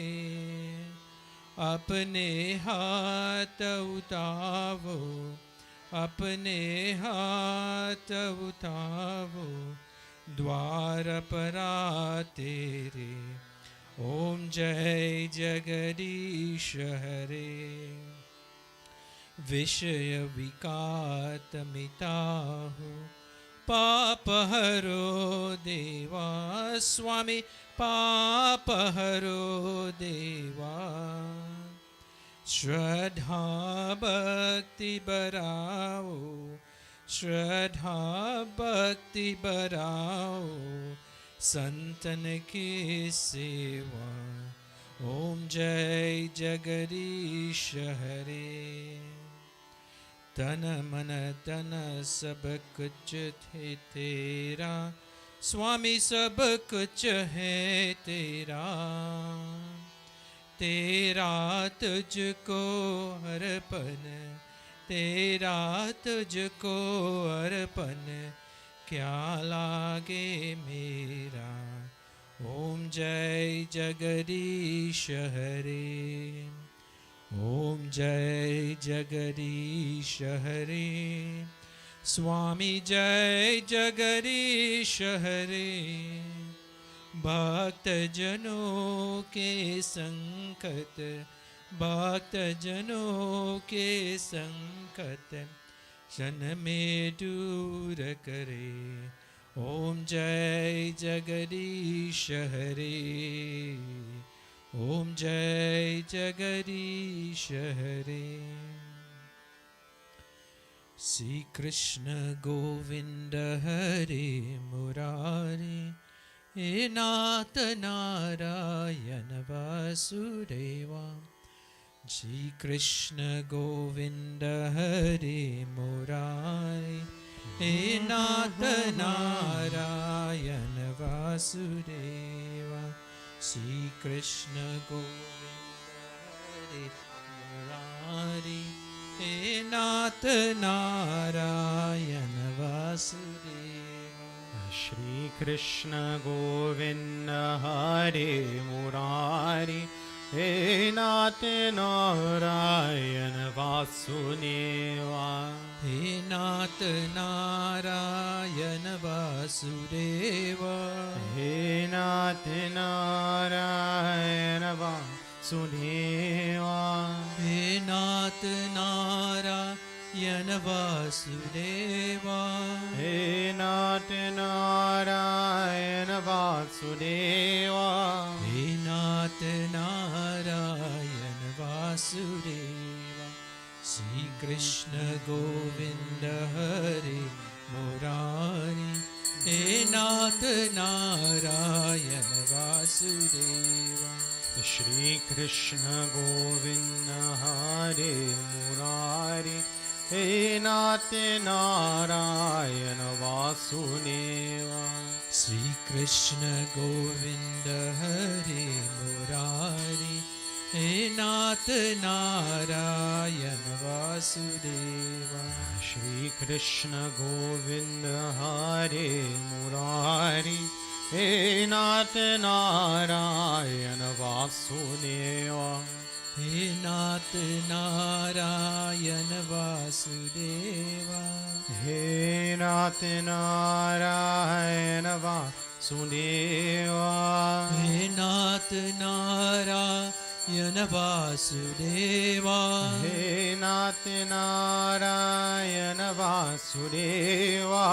अपने हाथ उठावो, अपने हाथ उठावो, द्वार पर तेरे। ओम जय जगदीश हरे। विषय विकार मिटाहो, पाप हरो देवा, स्वामी पाप हरो देवा। श्रद्धा भक्ति बराओ, श्रद्धा भक्ति बराओ, संतन की सेवा। ओम जय जगदीश हरे। तन मन तन सब कुछ थे तेरा, स्वामी सब कुछ है तेरा। तेरा तुझको अर्पण, तेरा तुझको अर्पण, क्या लागे मेरा। ओम जय जगदीश हरे। ओम जय जगदीश हरे। स्वामी जय जगदीश हरे। भक्त जनों के संकट, भक्त जनों के संकट क्षण में दूर करे। ॐ जय जगदीश हरे। ॐ जय जगदीश हरे। श्री कृष्ण गोविंद हरे मुरारी, हे नाथ नारायण वासुदेवा। श्री कृष्ण गोविंद हरे मुरारी, हे नाथ नारायण वासुदेवा। श्री कृष्ण गोविंद हरे मुरारी, हे नाथ Narayan Vasudeva. Shri Krishna Govinda Hare Murari, He Nath Narayana Vasudeva. Hey Nath Narayan Vasudeva. He Nath Narayana Vasudeva. Hey Nath Narayan Vasudeva. He Nath Narayana Vasudeva. Hey Nath Narayan Vasudeva. Shri Krishna Govind Hare Murari, hey Nath Narayan Vasudeva. Shri Krishna Govinda Hare Murari, He Nath Narayana Vasudeva. Shri Krishna Govind Hare Murari, hey Nath Narayan Vasudeva. Shri Krishna Govinda Hare Murari, He Nath Narayana Vasudeva. Hey Nath Narayan Vasudeva. He Nath Narayana Vasudeva. Hey Nath Narayan Vasudeva. He Nath Narayana Vasudeva.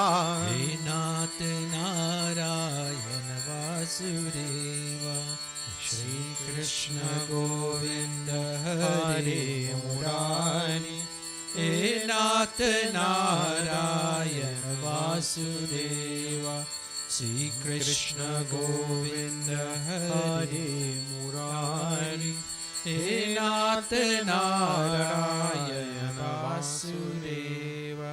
Hey Nath Narayan Vasudeva. Shri Krishna Govind Hare Murari, hey Nath Narayan Vasudeva. Shri Krishna Govind Hare Murari, hey Nath Narayan Vasudeva.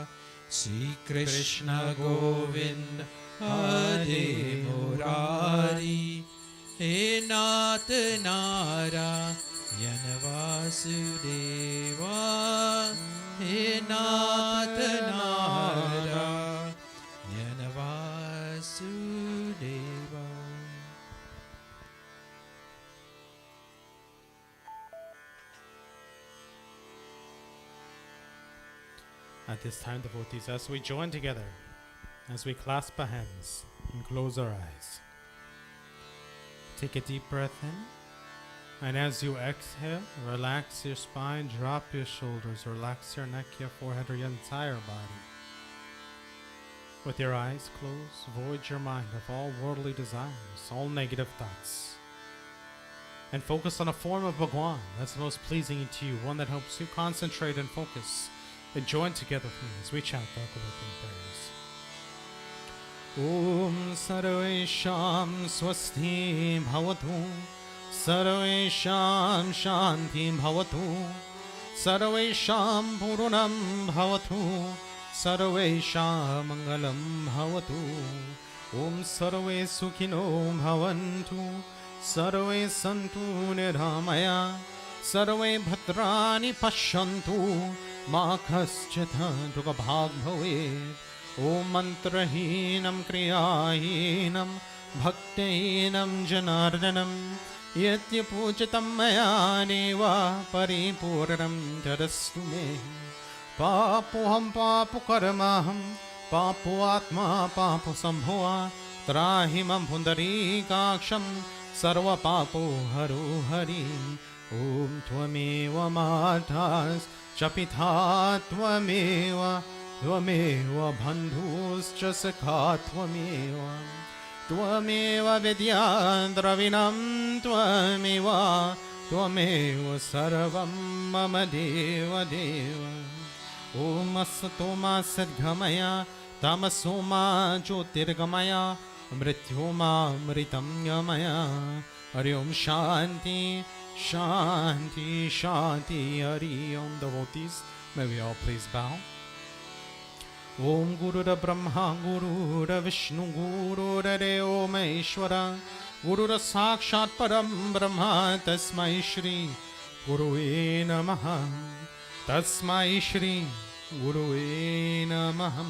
Shri Krishna Govind Hare Murari, hey Nath Narayan Vasudeva. Hey Nath Narayan Vasudeva. At this time, devotees, as we join together, as we clasp our hands and close our eyes, take a deep breath in, and as you exhale, relax your spine, drop your shoulders, relax your neck, your forehead, or your entire body. With your eyes closed, void your mind of all worldly desires, all negative thoughts, and focus on a form of Bhagwan that's most pleasing to you, one that helps you concentrate and focus. And join together with me as we chant the Bhagavatam prayers. Om Sarvesham Swasti Bhavatu, Sarvesham Shanti Bhavatu, Sarvesham Purnam Bhavatu, Sarvesham Mangalam Bhavatu. Om Sarve Sukhino Bhavantu, Sarve Santu Niramaya, Sarve Bhadrani Pashyantu, Ma kaschit dukhabhag bhavet. Om mantrahinam kriyahinam bhaktahinam janardanam yatya pujatam maya neva paripurnam tadastu me. Papoham papu karmaham papu atma papu sambhava trahimam pundarikaksham sarva papo haru hari. Om tvameva matas Chapitha tvameva त्वमेव बन्धुश्च सखा त्वमेव त्वमेव विद्या द्रविणं त्वमेव त्वमेव सर्वं मम देव देव ॐ असतो मा सद्गमय तमसो मा ज्योतिर्गमय मृत्युमामृतं गमय हरि ओम शांति शांति शांति हरि ओम devotees may we all please bow. Om Gurura Brahma Gurura Vishnu Gurura Maheshwara Gurura Sakshat Param Brahma Tasmai Shri Guruve Namaha Tasmai Shri Guruve Namaha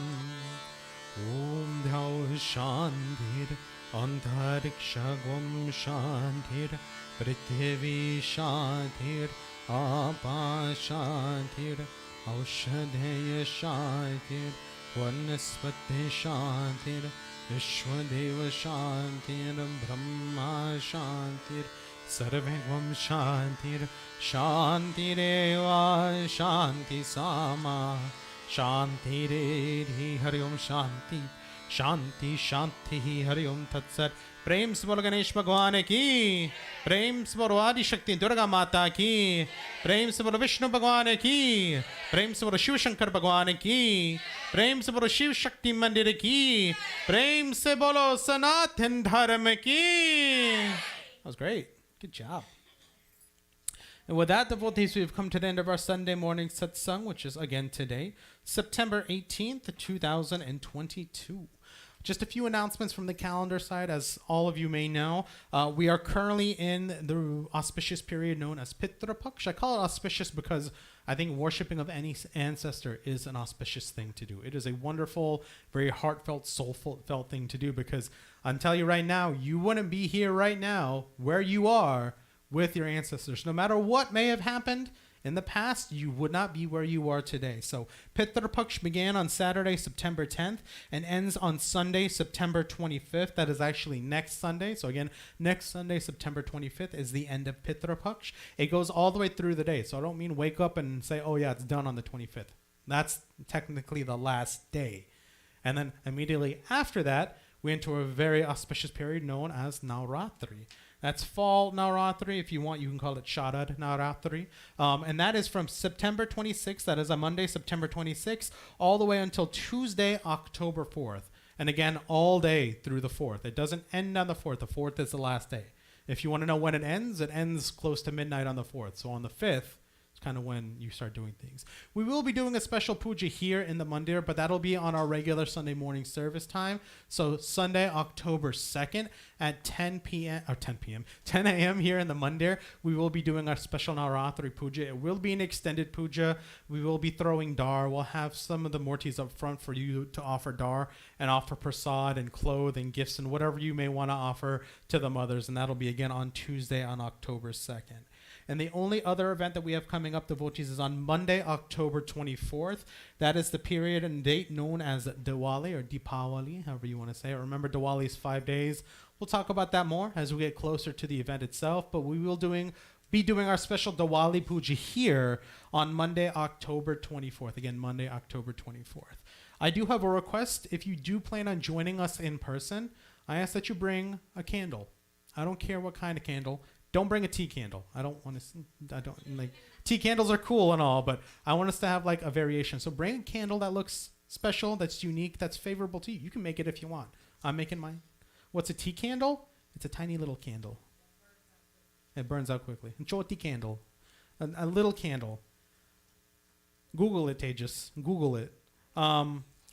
Om Dhyav Shantir Antarikshagam Shantir Prithvi Shantir Apa Shantir Aushadhaya Shantir Vanaspati Shantir Vishwadeva Shantir Brahma Shantir Sarvegvam Shantir Shantireva Shanti Sama Shantiredi Hari Om Shanti Shanti Shanti Hari Om Tat Sat प्रेम से बोलो गणेश भगवान की प्रेम से बोलो आदि शक्ति दुर्गा माता की प्रेम से बोलो विष्णु भगवान की प्रेम से बोलो शिव शंकर भगवान की प्रेम से बोलो शिव शक्ति मंदिर की प्रेम से बोलो सनातन धर्म की That was great. Good job. And with that, devotees, we've come to the end of our Sunday morning satsang, which is again today, September 18th, 2022. Just a few announcements from the calendar side. As all of you may know, we are currently in the auspicious period known as Pitra Paksh. I call it auspicious because I think worshipping of any ancestor is an auspicious thing to do. It is a wonderful, very heartfelt, soulful thing to do because I'll tell you right now, you wouldn't be here right now where you are with your ancestors. No matter what may have happened in the past, you would not be where you are today. So Pitra Paksh began on Saturday, September 10th and ends on Sunday, September 25th. That is actually next Sunday. So again, next Sunday, September 25th is the end of Pitra Paksh. It goes all the way through the day. So I don't mean wake up and say, oh yeah, it's done on the 25th. That's technically the last day. And then immediately after that, we enter a very auspicious period known as Navratri. That's fall Navratri. If you want, you can call it Sharad Navratri. And that is from September 26th, that is a Monday, September 26th, all the way until Tuesday, October 4th. And again, all day through the 4th. It doesn't end on the 4th. The 4th is the last day. If you want to know when it ends close to midnight on the 4th. So on the 5th, it's kind of when you start doing things. We will be doing a special puja here in the mandir, but that'll be on our regular Sunday morning service time. So Sunday, October 2nd at 10 a.m. here in the mandir, we will be doing our special Navratri puja. It will be an extended puja. We will be throwing dar. We'll have some of the murtis up front for you to offer dar and offer prasad and clothing, gifts, and whatever you may want to offer to the mothers. And that'll be again on Tuesday on October 2nd. And the only other event that we have coming up, devotees, is on Monday, October 24th. That is the period and date known as Diwali or Deepawali, however you want to say it. Remember, Diwali is 5 days. We'll talk about that more as we get closer to the event itself. But we will be doing our special Diwali puja here on Monday, October 24th. Again, Monday, October 24th. I do have a request. If you do plan on joining us in person, I ask that you bring a candle. I don't care what kind of candle. Don't bring a tea candle. Tea candles are cool and all, but I want us to have like a variation. So bring a candle that looks special, that's unique, that's favorable to you. You can make it if you want. I'm making mine. What's a tea candle? It's a tiny little candle. It burns out quickly. A choti candle. A little candle. Google it, Tejas. Google it.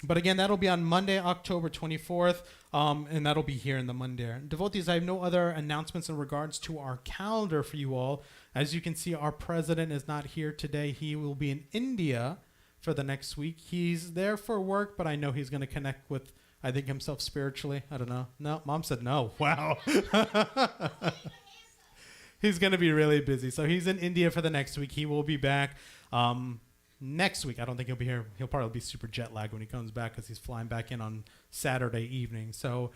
But again, that'll be on Monday, October 24th, and that'll be here in the Mandir. Devotees, I have no other announcements in regards to our calendar for you all. As you can see, our president is not here today. He will be in India for the next week. He's there for work, but I know he's going to connect with, I think, himself spiritually. I don't know. No, Mom said no. Wow. He's going to be really busy. So he's in India for the next week. He will be back. Next week, I don't think he'll be here. He'll probably be super jet lagged when he comes back because he's flying back in on Saturday evening. So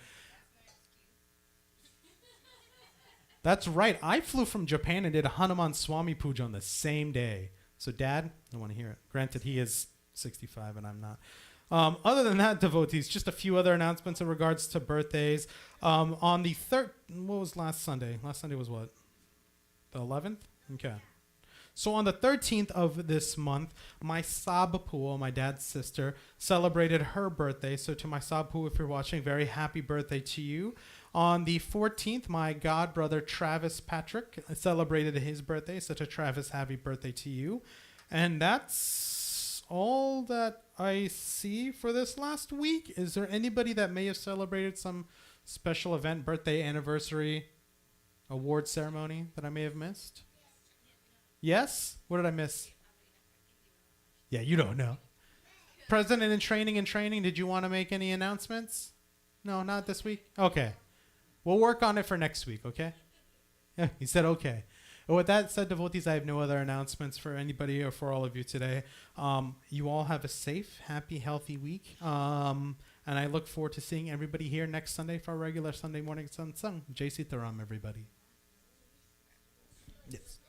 that's right. I flew from Japan and did a Hanuman Swami puja on the same day. So Dad, I want to hear it. Granted, he is 65 and I'm not. Other than that, devotees, just a few other announcements in regards to birthdays. On the what was last Sunday? Last Sunday was what? The 11th? Okay. So on the 13th of this month, my Sabapua, my dad's sister, celebrated her birthday. So to my Sabapua, if you're watching, very happy birthday to you. On the 14th, my god brother Travis Patrick celebrated his birthday. So to Travis, happy birthday to you. And that's all that I see for this last week. Is there anybody that may have celebrated some special event, birthday, anniversary, award ceremony that I may have missed? Yes? What did I miss? Yeah, you don't know. President in training, did you want to make any announcements? No, not this week? Okay. We'll work on it for next week, okay? Yeah, he said okay. Well, with that said, devotees, I have no other announcements for anybody or for all of you today. You all have a safe, happy, healthy week. And I look forward to seeing everybody here next Sunday for our regular Sunday morning satsang. Jai Sita Ram, everybody. Yes.